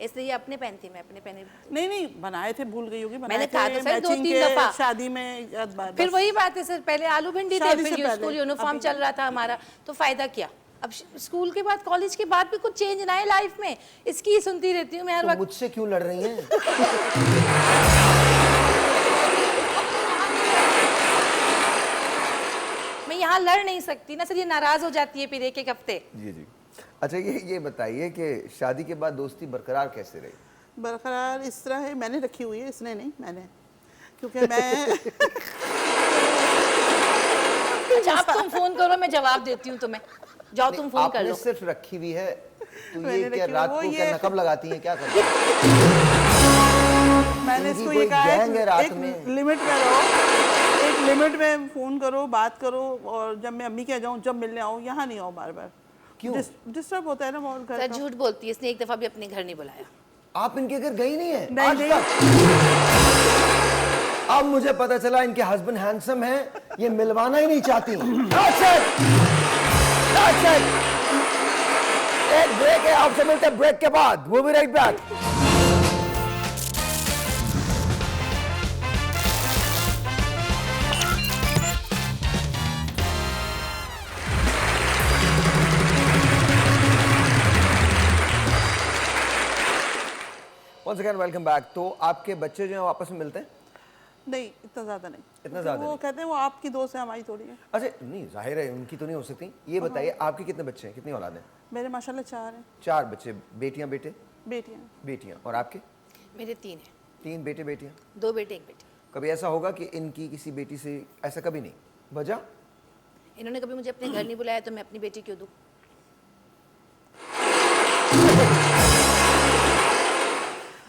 इसलिए ये अपने पहनती, मैं अपने पहने। नहीं बनाए थे, भूल गई होगी। बनाए मैंने कहा थे, तो सर 2-3 मैचिंग के, दफा। शादी में बार फिर वही बात है सर, पहले आलू भिंडी थे, शादी फिर से ये पहले, स्कूल यूनिफॉर्म अभी- चल रहा था हमारा, तो फायदा क्या? अब स्कूल के बाद कॉलेज के बाद भी कुछ चेंज ना है लाइफ में, इसकी ही सुनती रहती हूँ मैं हर तो वक्त। मुझसे क्यों लड़ रही हैं? मैं यहाँ लड़ नहीं सकती ना सर, ये नाराज हो जाती है फिर एक हफ्ते। जी जी। अच्छा ये बताइए कि शादी के बाद दोस्ती बरकरार कैसे रही? बरकरार इस तरह है, मैंने रखी हुई है, इसने नहीं, मैंने। क्योंकि मैं अच्छा अब तुम फोन करो, मैं जवाब देती हूँ तुम्हें। जाओ तुम फोन कर आपने लो। सिर्फ रखी हुई है, तो मैंने ये क्या रखी हुई, रात वो को ये- क्या नकब लगाती हैं, क्या करती हैं? मैंने इनकी इसको कोई ये कहा है गैंग है रात एक में। लिमिट में रहो, एक लिमिट में फोन करो, बात करो, और जब मैं अम्मी के जाऊँ, जब मिलने आऊँ, यहाँ नहीं आओ बार बार। क्यों? डिस्टर्ब होता है ना माहौल घर सर का। झूठ बोलती है, इसने एक दफा भी अपने घर नहीं बुलाया। आप इनके घर गई नहीं है नहीं, आज नहीं। तक? अब मुझे पता चला इनके हस्बैंड हैंडसम है, ये मिलवाना ही नहीं चाहती। That's it! That's it! एक ब्रेक है, आपसे मिलते हैं ब्रेक के बाद। We'll be right back. Once again welcome back. तो आपके बच्चे जो हैं आपस में मिलते हैं? नहीं, इतना ज़्यादा नहीं। इतना ज़्यादा वो कहते हैं वो आपकी दोस्त है, हमारी थोड़ी है। अच्छा, नहीं जाहिर है उनकी तो नहीं हो सकती। ये बताइए आपके कितने बच्चे हैं, कितनी औलाद हैं? मेरे माशाल्लाह 4 हैं। 4 बच्चे, बेटियां बेटे? बेटियां। बेटियां। और आपके? मेरे 3 हैं, 3 बेटे बेटियां। 2 बेटे 1 बेटी। कभी ऐसा होगा कि इनकी किसी बेटी से ऐसा कभी नहीं? वजह? इन्होंने कभी मुझे अपने घर नहीं बुलाया तो मैं अपनी बेटी क्यों दूँ?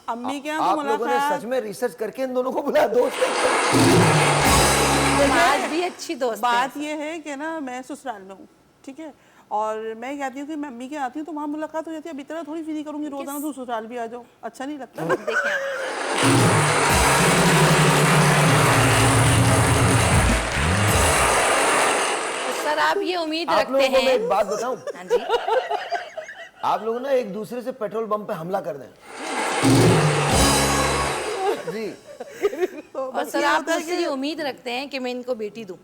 अम्मी के यहाँ तो आप लोगों ने मुलाकात सच में रिसर्च करके इन दोनों को बुलाया दोस्त? आज भी अच्छी दोस्त है। बात ये है कि ना मैं ससुराल में हूँ, ठीक है, और मैं कहती हूँ कि मैं अम्मी के आती हूँ तो वहाँ मुलाकात हो जाती है। अब इतना थोड़ी फील करूँगी रोजाना तो ससुराल भी आ जाओ, अच्छा नहीं लगता। देखें आप। तो सर आप ये उम्मीद आप रखते लोगों को मैं हैं? एक बात बताऊं, हाँ जी। आप लोग ना एक दूसरे से पेट्रोल पंप पे हमला कर दें जी। तो और बस सर ये आप होता है मुझसे ये उम्मीद रखते हैं कि मैं इनको बेटी दूं?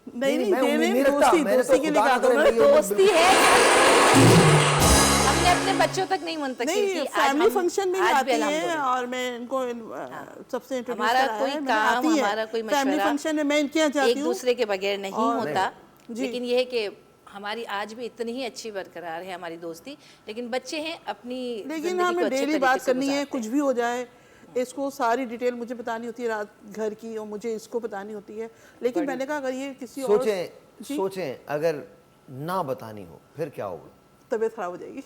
नहीं नहीं मैं उम्मीद देने नहीं रखता, दोस्ती मैंने तो दोस्ती के लिए खुदा कहा ना करे था। मैं ये दोस्ती है। हमने अपने बच्चों तक नहीं मुंतकिल नहीं की। आज फैमिली हम- फंक्शन में भी आज आती है अल्हम्दुलिल्लाह। और मैं इनको सबसे इंट्रोड्यूस हमारा कराया कोई है, मैं काम, आती है। हमारा कोई फैमिली मशवरा फंक्शन में मैं इनके यहाँ जाती एक हूँ। दूसरे के बगैर नहीं और- होता। जी। लेकिन ये है कि हमारी आज भी इतनी ही अच्छी बरकरार है हमारी दोस्ती। लेकिन बच्चे हैं अपनी लेकिन जिंदगी को हमें अच्छे डेली तरीके बात से करनी है, गुजारते कुछ भी हो जाए इसको सारी डिटेल मुझे बतानी होती है रात घर की, और मुझे इसको बतानी होती है। लेकिन मैंने कहा अगर ये किसी और जी, सोचें अगर ना बतानी हो फिर क्या होगा? तबीयत खराब हो जाएगी।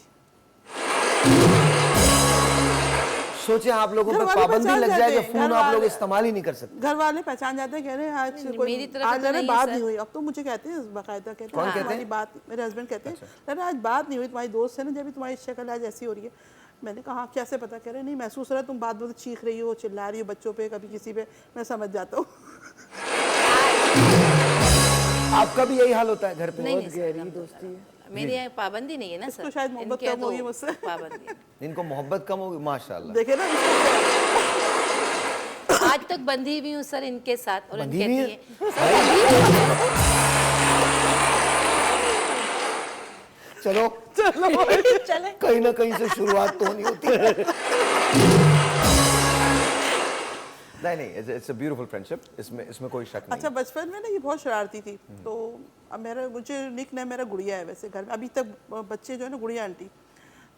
सोचें आप लोगों पे घर वाले पाबंदी पहचान लग जाते जाए कि हैं, फोन घर आप लोग वाले- इस्तेमाल ही नहीं कर सकते। घर वाले पहचान जाते हैं, कह रहे हैं आज नहीं, कोई मेरी तरफ आज तो अरे नहीं है, बात सर। नहीं हुई। अब तो मुझे कहते हैं बाकायदा, कहते कौन हैं कहते हमारी हैं? बात, मेरे हस्बैंड कहते हैं अरे आज बात नहीं हुई, तुम्हारी दोस्त है ना, जब तुम्हारी शक्ल आज ऐसी हो रही है। मैंने कहा हाँ, कैसे पता? कह रहे नहीं महसूस हो रहा है, तुम बात बात चीख रही हो, चिल्ला रही हो बच्चों पे, कभी किसी पे, मैं समझ जाता हूँ। आपका भी यही हाल होता है घर पे? नहीं नहीं सर, मेरी यहाँ पाबंदी नहीं है ना सर। इसको शायद मोहब्बत इनके कम होगी तो मुझसे। पाबंदी है। इनको मोहब्बत कम होगी माशाल्लाह। देखे ना, आज तक बंधी हुई हूँ सर इनके साथ। और बंधी इनके हुई कहती है सर बंधी हुई हूँ। चलो चले। कहीं ना कहीं से शुरुआत तो होनी होती है। नहीं, इट्स अ ब्यूटीफुल फ्रेंडशिप, इसमें कोई शक नहीं। अच्छा बचपन में ना ये बहुत शरारती थी, तो अब मुझे निक नेम मेरा गुड़िया है वैसे घर में, अभी तक बच्चे जो है ना गुड़िया आंटी।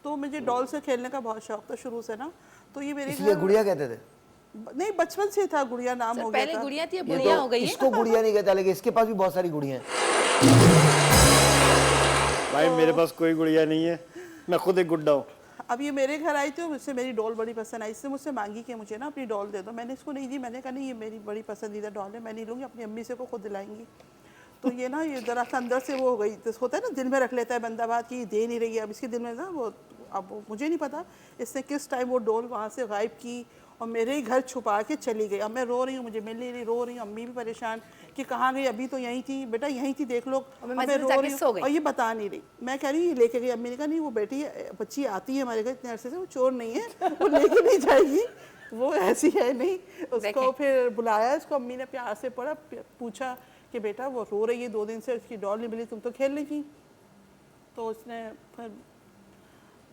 तो मुझे डॉल से खेलने का बहुत शौक था शुरू से ना, तो ये मेरे इसलिए घर- गुड़िया कहते थे? नहीं बचपन से था, गुड़िया नाम सर हो गया पहले था। गुड़िया थी, अब ये गुड़िया तो हो गई है। इसको गुड़िया नहीं कहता, लेकिन इसके पास भी बहुत सारी गुड़िया हैं। भाई मेरे पास कोई गुड़िया नहीं है, मैं खुद एक गुड्डा हूँ। अब ये मेरे घर आई थी और मुझसे मेरी डॉल बड़ी पसंद आई, इससे मुझसे मांगी कि मुझे ना अपनी डॉल दे दो। मैंने इसको नहीं दी, मैंने कहा नहीं ये मेरी बड़ी पसंदीदा डॉल है, मैं नहीं लूँगी, अपनी अम्मी से को खुद दिलाएंगी। तो ये ना ये ज़रा सा अंदर से वो हो गई, तो होता है ना दिल में रख लेता है बंदा बात कि ये दे नहीं रही है। अब इसके दिल में ना वो, अब वो मुझे नहीं पता इसने किस टाइम वो डॉल वहाँ से गायब की और मेरे ही घर छुपा के चली गई। अब मैं रो रही हूँ, मुझे मिल नहीं रही, रो रही हूँ, अम्मी भी परेशान कि कहाँ गई, अभी तो यहीं थी बेटा, यहीं थी देख लो। मैं अब मस्जिद रो जाके रही सो हूँ गई। और ये बता नहीं रही। मैं कह रही हूँ ये लेके गई। अम्मी ने कहा नहीं वो बेटी बच्ची आती है हमारे घर इतने अरसे से, वो चोर नहीं है, वो लेके नहीं जाएगी, वो ऐसी है नहीं। उसको देखें। फिर बुलाया, इसको अम्मी ने प्यार से पढ़ा, पूछा कि बेटा वो रो रही है 2 दिन से, उसकी डॉल नहीं मिली, तुम तो खेल रही थी। तो उसने फिर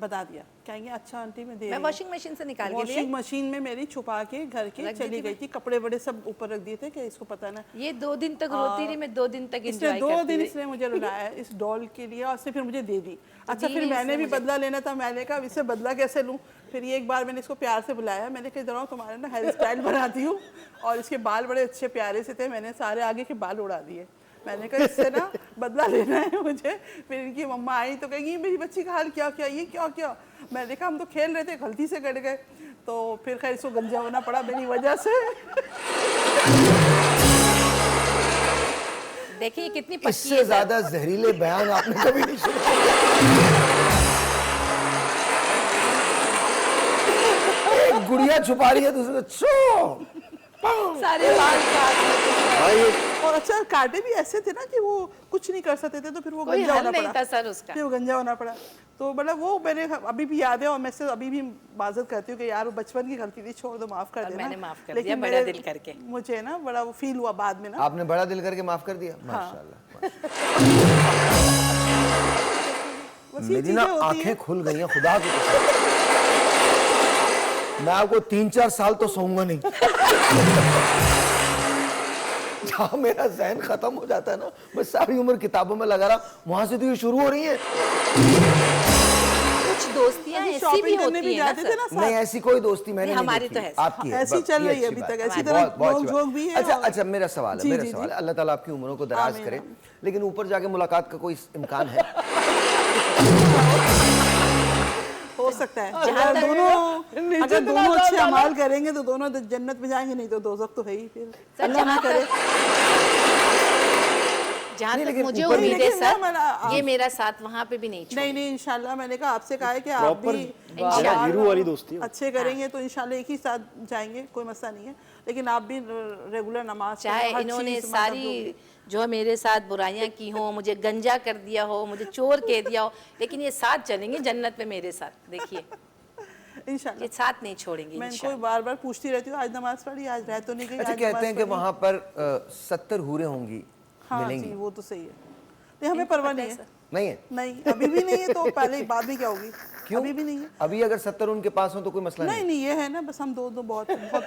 बता दिया, कहेंगे अच्छा आंटी मैं दे मैं रही हूँ। वॉशिंग मशीन से निकाल के वॉशिंग लिए मशीन में मेरी छुपा के घर के रख दी चली थी गई थी, कपड़े बड़े सब ऊपर रख दिए थे कि इसको पता ना। ये 2 दिन तक रोती रही, मैं 2 दिन तक इसने एंजॉय 2 करती दिन रही। इसने मुझे रुलाया इस डॉल के लिए, और इसने फिर मुझे दे दी। अच्छा दी फिर नहीं मैंने इसने भी मुझे। बदला लेना था, मैंने कहा अब इससे बदला कैसे लूँ। फिर ये एक बार मैंने इसको प्यार से बुलाया, मैंने कहा इधर आओ, तुम्हारे ना हेयर स्टाइल बनाती हूँ। और इसके बाल बड़े अच्छे प्यारे से थे, मैंने सारे आगे के बाल उड़ा दिए। मैंने कहा इससे ना बदला लेना है मुझे। फिर इनकी मम्मा आई तो कहेगी मेरी बच्ची का हाल क्या क्या, ये क्या क्या। मैंने कहा हम तो खेल रहे थे, गलती से कट गए। तो फिर खैर इसको गंजा होना पड़ा मेरी वजह से। देखिए कितनी पक्की इससे है सर। ज्यादा जहरीले बयान आपने कभी नहीं सुने। एक गुड़िया छुपा रही है दूसरे को सारे बाल काट लिए। भाई और अच्छा कांटे भी ऐसे थे ना कि वो कुछ नहीं कर सकते थे, तो फिर वो कोई गंजा हल होना नहीं पड़ा। था सर उसका। फिर वो गंजा होना पड़ा। तो मतलब वो मेरे अभी भी याद है, और मैं से अभी भी माजरत करती हूँ कि यार वो बचपन की गलती थी, छोड़ दो, माफ कर और देना। मैंने माफ कर लेकिन दिया बड़ा मेरे- दिल करके। मुझे ना बड़ा वो फील हुआ बाद में ना। आपने बड़ा दिल करके माफ कर दिया, माशाल्लाह। बस ये मेरी ना चीजें होती आंखें हैं। खुल गई हैं खुदा की कसम। मैं आपको 3-4 साल तो सोऊंगा नहीं। जहाँ मेरा ज़हन खत्म हो जाता है ना, मैं सारी उम्र किताबों में लगा रहा, वहां से तो ये शुरू हो रही है। कुछ दोस्तियां अभी ऐसी भी शॉपिंग करने होती भी है ना जाते थे सर। ना नहीं साथ। ऐसी कोई दोस्ती मैंने नहीं, नहीं हमारी देखी। तो है। आपकी है, ऐसी बस, चल ये रही है अच्छी अभी बात तक, है। ऐसी बहुत- तरह बहुत नोक अच्छी झोंक बात। भी है। अच्छा और- अच्छा, मेरा सवाल है, जी, मेरा जी, सवाल जी। है, अल्लाह ताला आपकी उम्रों को दराज आमीन, करे, आमीन। लेकिन ऊपर जाके मुलाकात का कोई इम्कान है? हो सकता है। जहाँ अगर तक- अगर दोनों अच्छे अमाल करेंगे तो दोनों तो जन्नत में जाएंगे, नहीं तो दोजख तो है ही फिर। सर, अल्लाह ना जहाँ करे। जहाँ नहीं, तक लेकिन मुझे ऊपर उम्मीद है लेकिन सर, हमारा- ये मेरा साथ वहाँ पे भी नहीं नहीं छोड़ेगा। नहीं, इंशाल्लाह मैंने कहा आपसे कहा है कि आप प्रॉपर भी इंशाल्लाह हीरो वाली दोस्ती है। अच्छे करेंगे तो इंशाल्लाह एक ही साथ जाएंगे, कोई मसला नहीं है। लेकिन आप भी रेगुलर नमाज चाहे हर इन्होंने चीज़, मतलब सारी जो मेरे साथ बुराइयां की हो, मुझे गंजा कर दिया हो, मुझे चोर कह दिया हो, लेकिन ये साथ चलेंगे जन्नत में मेरे साथ। देखिए इंशाल्लाह। ये साथ नहीं छोड़ेंगे मैं इनको इंशाल्लाह। बार बार पूछती रहती हूँ, आज नमाज पढ़ी, आज रह तो नहीं गई। अच्छा, आज कहते नमाज हैं कि पढ़ी? वहां पर 70 हूरें होंगी, हाँ मिलेंगी। जी, वो तो सही है। नहीं, हमें परवाह नहीं है। नहीं है? नहीं, अभी भी नहीं है तो पहले बाद में क्या होगी? क्यों? अभी भी नहीं है। अभी अगर 70 उनके पास हो तो कोई मसला नहीं नहीं। नहीं, ये है ना, बस हम दो दो बहुत बहुत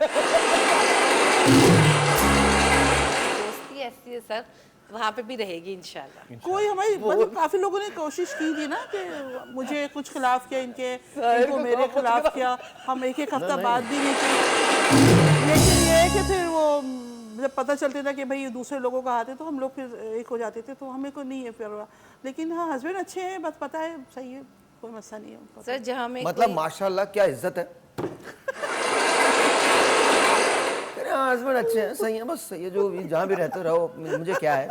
दोस्ती ऐसी है सर, वहाँ पे भी रहेगी इंशाल्लाह। कोई हमारी मतलब काफी लोगों ने कोशिश की थी ना कि मुझे कुछ खिलाफ किया इनके, इनको मेरे खिलाफ किया, हम एक एक हफ्ता बाद भी नहीं थे। लेकिन ये है कि फिर वो जब पता चलता था कि भाई ये दूसरे लोगों का हाथ है तो हम लोग फिर एक हो जाते थे, तो हमें को नहीं है परवाह। लेकिन हाँ, हस्बैंड अच्छे हैं, बस पता है सही है, कोई मसला नहीं है उनका। सर जहाँ में मतलब माशाल्लाह क्या इज्जत है। हस्बैंड अच्छे हैं, सही है, बस सही है, जो भी जहाँ भी रहते रहो, मुझे क्या है,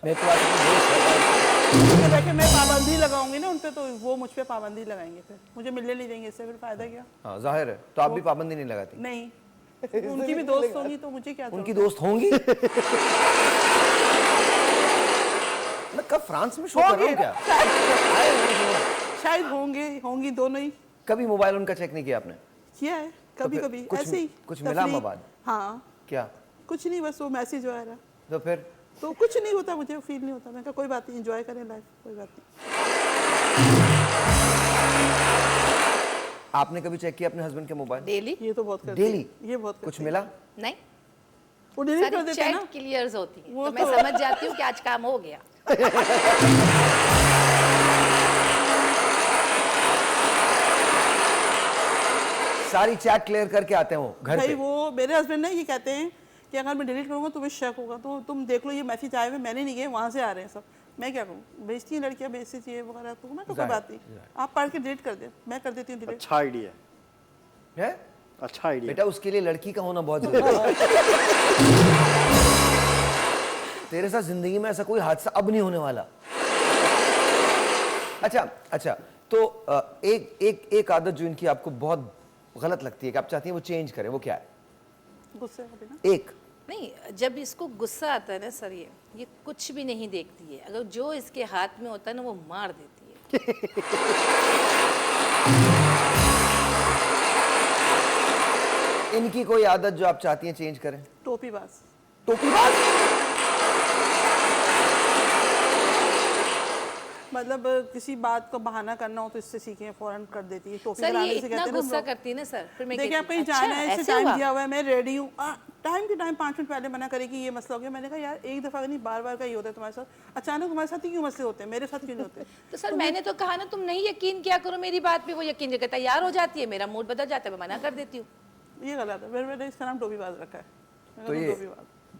मेरे पास अपने दोस्त है। देखिए मैं पाबंदी लगाऊंगी ना उन पे, तो वो मुझ पे पाबंदी लगाएंगे, फिर मुझे मिलने नहीं देंगे, इससे फिर फायदा क्या? हाँ जाहिर है, तो आप भी पाबंदी नहीं लगाती। नहीं, उनकी भी दोस्त होंगी तो मुझे क्या उनकी जरूरत दोस्त होंगी। मैं कब फ्रांस में शो कर रहा हूँ क्या? है? शायद होंगे, होंगी दोनों ही। कभी मोबाइल उनका चेक नहीं किया आपने? किया है कभी फिर कभी, कुछ- ऐसे ही कुछ मिला तफरीक। मवाद? हाँ, क्या? कुछ नहीं, बस वो मैसेज जो आ रहा, तो फिर तो कुछ नहीं होता, मुझे फील नहीं होता। मैं कहा कोई बात नहीं, एंजॉय करें लाइफ, कोई बात नहीं। आपने कभी चेक किया अपने हस्बैंड के मोबाइल? डेली ये तो बहुत करते हैं। डेली? ये बहुत करते कुछ हैं। मिला? नहीं, वो डिलीट कर सारी देते हैं ना। चैट क्लियर्स होती है, वो तो मैं तो- समझ जाती हूँ कि आज काम हो गया। सारी चैट क्लियर करके आते हैं वो घर भाई पे। वो मेरे हस्बैंड ना ये कहते हैं कि अगर मैं डिलीट करूंगा तुम्हें शक होगा, तो तुम देख लो ये मैसेज आए हुए मैंने नहीं किए, वहाँ से आ रहे हैं सब, मैं क्या करूँ? बेचती हैं लड़कियाँ, बेचती चाहिए वगैरह, तो ना, तो कोई बात नहीं, आप पढ़ के डिलीट कर दे, मैं कर देती हूँ डिलीट। अच्छा आइडिया है? अच्छा आइडिया। बेटा उसके लिए लड़की का होना बहुत जरूरी है। तेरे साथ जिंदगी में ऐसा कोई हादसा अब नहीं होने वाला। अच्छा अच्छा, तो एक आदत जो इनकी आपको बहुत गलत लगती है कि आप चाहती हैं वो चेंज करें, वो क्या है? गुस्से में ना, एक नहीं, जब इसको गुस्सा आता है ना सर, ये कुछ भी नहीं देखती है, अगर जो इसके हाथ में होता है ना वो मार देती है। इनकी कोई आदत जो आप चाहती हैं चेंज करें? टोपी बाज। टोपीबाज? मतलब किसी बात को बहाना करना हो तो इससे सीखें, फौरन कर देती है टोपी सर ये बनाने से। इतना कहते हैं गुस्सा ना, करती है ना सर, फिर मैं देखिए आप कहती कहीं हूँ, जाना है, अच्छा, इससे ऐसे टाइम हुआ? दिया हुआ है, मैं रेडी हूँ, टाइम के टाइम 5 मिनट पहले मना करेगी, ये मसला हो गया। मैंने कहा यार एक दफ़ा नहीं, बार बार का ये होता है तुम्हारे साथ, अचानक तुम्हारे साथ ही क्यों मसले होते हैं, मेरे साथ क्यों नहीं होते? तो सर मैंने तो कहा ना, तुम नहीं यकीन किया करो मेरी बात पे, वो यकीन करके तैयार हो जाती है, मेरा मूड बदल जाता है, मैं मना कर देती हूँ। ये गलत है, मैंने इसका नाम टोपी बाज रखा है। मैंने तो कहा, ये-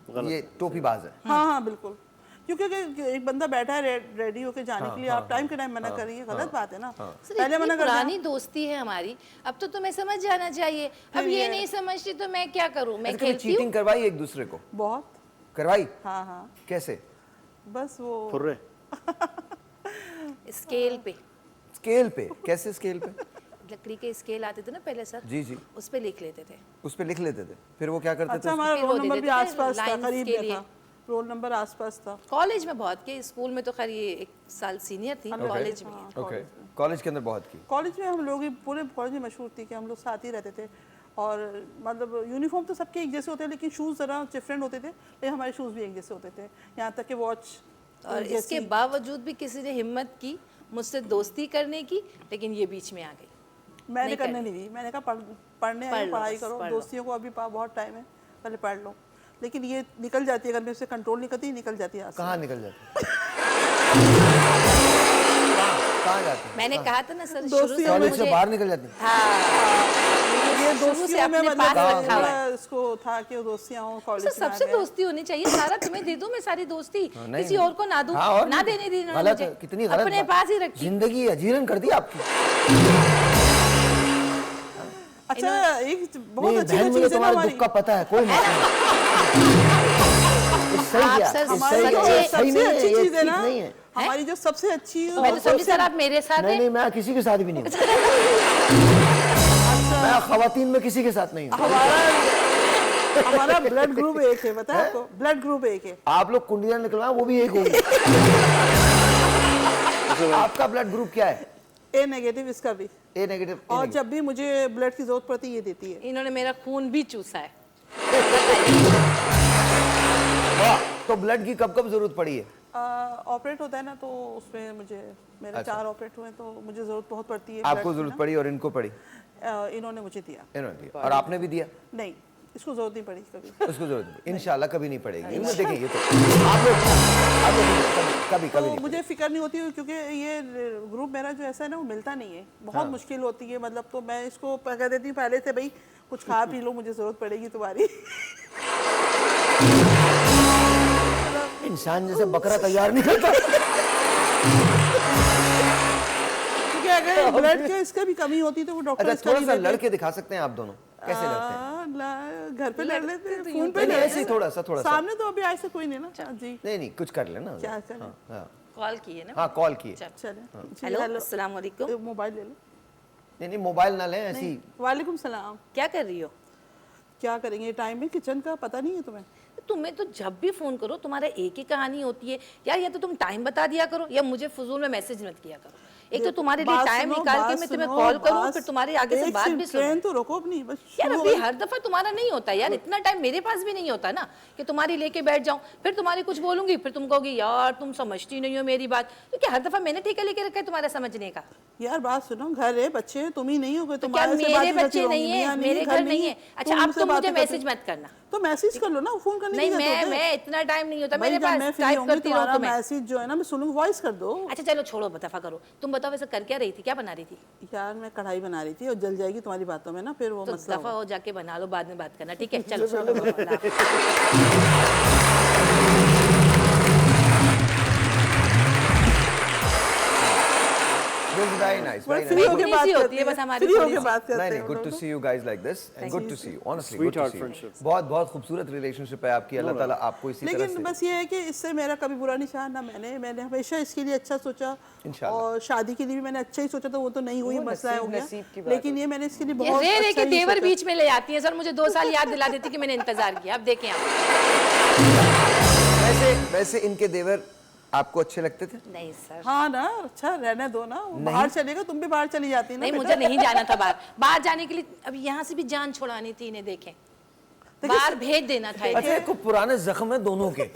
टोपीबाज। ये टोपीबाज है। हाँ हाँ बिल्कुल, क्योंकि एक बंदा बैठा है रेडी होके जाने के लिए, आप टाइम के टाइम मना करिए, गलत बात है ना। सर पहले इतनी मना कर पुरानी दोस्ती है हमारी, अब तो तुम्हें समझ जाना चाहिए, अब ये नहीं समझती तो मैं क्या करूँ? मैं ऐसे कभी खेलती हूँ। चीटिंग करवाई एक दूसरे को? बहुत। करवाई? हाँ हाँ, कैसे? बस वो फुर्रे। स्केल पे, स्केल पे? कैसे स्केल पे? लकड़ी के स्केल आते थे ना पहले सर, जी जी, उस पे लिख लेते थे। उस पे लिख लेते थे, फिर वो क्या करते अच्छा थे? हमारा फिर वो रोल दे नंबर देते भी थे आसपास था, lines करीब के में लिए। था, रोल नंबर आसपास था। कॉलेज में बहुत के, स्कूल में तो खैर ये 1 साल सीनियर थी, कॉलेज में। ओके, कॉलेज के अंदर बहुत की। कॉलेज में हम लोग ही पूरे कॉलेज में मशहूर थी कि हम लोग साथ ही रहते थे, और मतलब यूनिफॉर्म तो सबके एक जैसे होते हैं, लेकिन शूज़ ज़रा डिफरेंट होते थे, लेकिन हमारे शूज़ भी एक जैसे होते थे, यहाँ तक कि वॉच। और इसके बावजूद भी किसी ने हिम्मत की मुझसे दोस्ती करने की, लेकिन ये बीच में आ गई। मैंने करने नहीं दी, मैंने कहा पढ़ने पढ़ आई लो, पढ़ाई बस करो, पढ़ लो। दोस्तियों को अभी बहुत टाइम है, पहले पढ़ लो। लेकिन ये निकल जाती है, अगर मैं उसे कंट्रोल नहीं करती निकल जाती है हाथ से। कहाँ निकल जाती है? कहाँ जाती है? मैंने कहा था ना सर, दोस्तियों शुरू से कॉलेज से मुझे बाहर निकल जाती है? ये शुरू से दोस्तियों में अपने मतलब पास रखा हुआ है। इसको था कि वो दोस्तियां हो सर कॉलेज में। सबसे दोस्ती होनी चाहिए, सारा तुम्हें दे दूं मैं सारी दोस्ती, नहीं, किसी और को ना दूं, हाँ, और ना नहीं। देने दी इन्होंने गलत है, मुझे, कितनी गलत अपने बात। पास ही रखती। जिंदगी अजीरन कर दी आपकी। अच्छा, एक बहुत नहीं अच्छी बहन, चीज मुझे है ना तुम्हारे हमारी। दुख का पता है, कोई बात नहीं। सही आप किया, सर ये हमारे सही जो है, ये सही सबसे नहीं है, अच्छी ये चीज है ठीक ना, नहीं है। हमारी जो सबसे अच्छी मैं तो समझी सर आप मेरे साथ नहीं हैं। नहीं, मैं किसी के साथ भी नहीं हूँ। मैं खवातीन में किसी के साथ नहीं हूँ। हमारा ब्लड ग्रुप एक है, पता है आपको? ब्लड ग्रुप एक है। आप लोग कुंडियां निकलवाएं, वो भी एक होगी। आपका ब्लड ग्रुप क्या है? ए नेगेटिव, इसका भी। ए नेगेटिव। और जब भी मुझे ब्लड की जरूरत पड़ती है ये देती है। इन्होंने मेरा खून भी चूसा है। तो ब्लड की कब कब जरूरत पड़ी है? ऑपरेट होता है ना, तो उसमें मुझे मेरे 4 ऑपरेट हुए, तो मुझे जरूरत बहुत पड़ती है। आपको blood की जरूरत ना। पड़ी और इनको पड़ी? इन्होंने मुझे दिया। इन्होंने दिया और आपने भी दिया? नहीं, इसको जरूरत नहीं पड़ी कभी। उसको जरूरत नहीं, इंशाल्लाह कभी नहीं पड़ेगी। देखिए ये तो आप लोग कभी तो नहीं मुझे फिक्र नहीं होती है, क्योंकि ये ग्रुप मेरा जो ऐसा है ना, वो मिलता नहीं है, बहुत मुश्किल होती है। मतलब तो मैं इसको कह देती हूँ पहले से, भाई कुछ खा पी लो, मुझे जरूरत पड़ेगी तुम्हारी। इंसान जैसे बकरा तैयार नहीं करता। क्योंकि अगर ब्लड के इसका भी कमी होती तो वो डॉक्टर अच्छा, इसका थोड़ा नहीं सा देते। लड़के दिखा सकते हैं आप दोनों? कैसे लड़ते हैं? घर पे लड़ लेते हैं, फोन पे नहीं, लड़ ऐसे ही थोड़ा सा सामने तो अभी ऐसे कोई नहीं ना जी। नहीं नहीं, कुछ कर लेना। क्या करें? हाँ कॉल किए ना। हाँ, कॉल किए। चले जी, हेलो, अस्सलाम वालेकुम। मोबाइल ले लो। नहीं नहीं, मोबाइल ना लें ऐसी। वालेकुम सलाम। क्या कर रही हो? क्या करेंगे टाइम में, किचन का पता नहीं है तुम्हें? तुम्हें तो जब भी फोन करो तुम्हारा एक ही कहानी होती है यार, या तो तुम टाइम बता दिया करो या मुझे फजूल में मैसेज मत किया करो। एक तो तुम्हारे लिए बात टाइम सुनो, निकाल के बात मैं तुम्हें सुनो, कॉल करूं, बात- फिर तुम्हारे आगे से एक बात भी सुनो। ट्रेन तो रोको अपनी, बस यार शुरू अभी हो गई। हर दफा तुम्हारा नहीं होता यार, इतना टाइम मेरे पास भी नहीं होता ना कि तुम्हारी लेके बैठ जाऊं, फिर तुम्हारी कुछ बोलूंगी, फिर तुम कहोगी यार तुम समझती नहीं हो मेरी बात। तो क्या हर दफा मैंने ठेका लेके रखा है तुम्हारा समझने का? यार बात सुनो, घर है, बच्चे हैं, तुम ही नहीं हो गए, तो क्या मेरे बच्चे नहीं है, मेरे घर नहीं है? अच्छा अब तुम मुझे मैसेज मत करना। तो मैसेज कर लो ना, फोन करने नहीं, की जरूरत है। मैं इतना टाइम नहीं होता भाई, मेरे जब मैं पास, फ्री टाइप होंगी, करती रहूं तुम्हारा तुम्हें। मैसेज जो है ना मैं सुनूंगी, वॉइस कर दो। अच्छा चलो छोड़ो, दफा करो। तुम बताओ वैसे कर क्या रही थी, क्या बना रही थी? यार मैं कढ़ाई बना रही थी और जल जाएगी तुम्हारी बातों में ना, फिर वो तो मसला दफा होगा। हो जाके बना लो, बाद में बात करना, ठीक है? चलो अल्लाह हाफ़िज़। This is very nice, very free nice. होके इतनी बात सी होती करते है हैं, बस हमारी फ्री थोड़ी होके सी। बात करते नहीं हैं नहीं, good to see you guys like this and good to see you honestly, good to Sweetheart see you. friendship. बहुत खूबसूरत रिलेशनशिप है आपकी। अल्लाह ताला आपको इसी तरह लेकिन से। बस ये है कि इससे मेरा कभी बुरा नहीं चाहा ना, मैंने हमेशा इसके लिए अच्छा सोचा, इंशाल्लाह। और शादी के लिए भी मैंने अच्छा ही सोचा था, वो तो नहीं हुई, मसला हो नसीब की गया। बात लेकिन ये मैंने इसके लिए ये बहुत रे रे अच्छा के ही देवर सोचा। बीच में ले आती हैं सर, मुझे 2 साल याद दिला देती कि मैंने इंतजार किया। अब देखें आप। वैसे इनके देवर आपको अच्छे लगते थे? नहीं सर, हाँ ना, अच्छा रहने दो ना, वो बाहर चलेगा, तुम भी बाहर चली जाती ना नहीं बेटा। मुझे नहीं जाना था बाहर। बाहर जाने के लिए अब यहाँ से भी जान छुड़ानी थी, इन्हें देखें बाहर भेज देना था अच्छा, इन्हें। एक पुराने जख्म है दोनों के,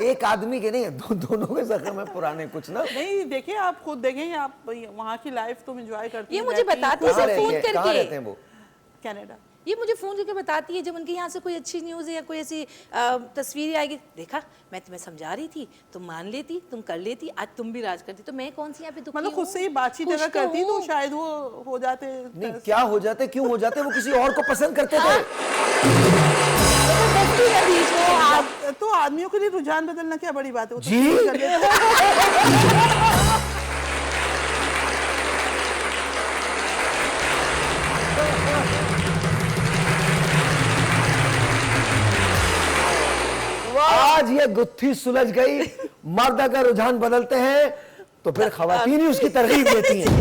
एक आदमी के नहीं है, दोनों के जख्म है पुराने कुछ ना। नहीं देखिए, आप खुद देखेंगे, आप वहाँ की लाइफ तुम एंजॉय करती ये हैं, मुझे रहती हैं। बताती है कहाँ सर फोन रहते हैं, कहाँ रहते करके, हैं वो? कनाडा। ये मुझे फोन करके बताती है जब उनके यहाँ से कोई अच्छी न्यूज़ है या कोई ऐसी तस्वीरें आएगी। देखा मैं तुम्हें समझा रही थी, तुम मान लेती, तुम कर लेती, आज तुम भी राज करती, तो मैं कौन सी यहाँ पे दुखी मतलब खुद हूँ? से ही बातचीत खुश अगर करती तो हूँ। शायद वो हो जाते। नहीं, क्या हो जाते, क्यों हो जाते? वो किसी और को पसंद करते थे। जबरदस्ती है बीच में आप। तो आदमियों के लिए रुझान बदलना क्या बड़ी बात है, वो तो जी। कर लेते हैं। आज ये गुत्थी सुलझ गई, मर्द अगर रुझान बदलते हैं तो फिर खवातीन ही उसकी तरगीब देती हैं।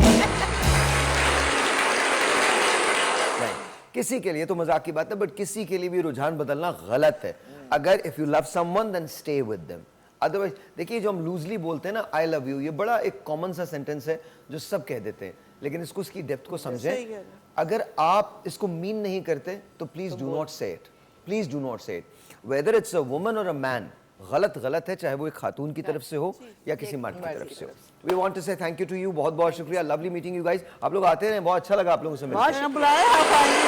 नहीं, किसी के लिए तो मजाक की बात है, बट किसी के लिए भी रुझान बदलना गलत है। अगर if you love someone then stay with them, otherwise देखिए जो हम लूजली बोलते हैं ना आई लव यू, ये बड़ा एक कॉमन सा सेंटेंस है जो सब कह देते हैं, लेकिन इसको इसकी डेप्थ को सही कह समझें। रहे हैं। अगर आप इसको मीन नहीं करते तो प्लीज डू नॉट से इट, प्लीज डू नॉट से it, whether it's a woman और अ मैन। गलत गलत है, चाहे वो एक खातून की तरफ से हो या किसी मर्द की तरफ से हो। वी वांट टू से थैंक यू टू यू, बहुत बहुत शुक्रिया, लवली मीटिंग यू गाइस। आप लोग आते रहे, बहुत अच्छा लगा आप लोगों से मिलकर। मैंने बुलाया आप आएंगे।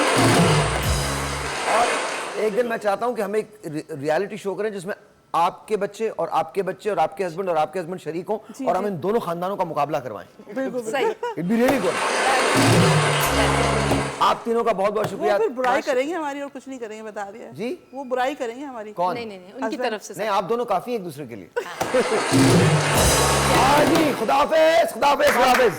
और एक दिन मैं चाहता हूं कि हम एक रियलिटी शो करें जिसमें आपके बच्चे और आपके बच्चे और आपके हस्बैंड और आपके हस्बैंड शरीक हों और हम इन दोनों खानदानों का मुकाबला करवाएं। सही। It be really good. आप तीनों का बहुत बहुत वो शुक्रिया। फिर बुराई करेंगे हमारी और कुछ नहीं करेंगे, बता दिया जी? वो बुराई करेंगे हमारी। कौन? नहीं नहीं नहीं, उनकी तरफ से नहीं, आप दोनों काफी हैं एक दूसरे के लिए। हाँ जी, खुदा हाफिज, खुदा हाफिज, खुदा हाफिज।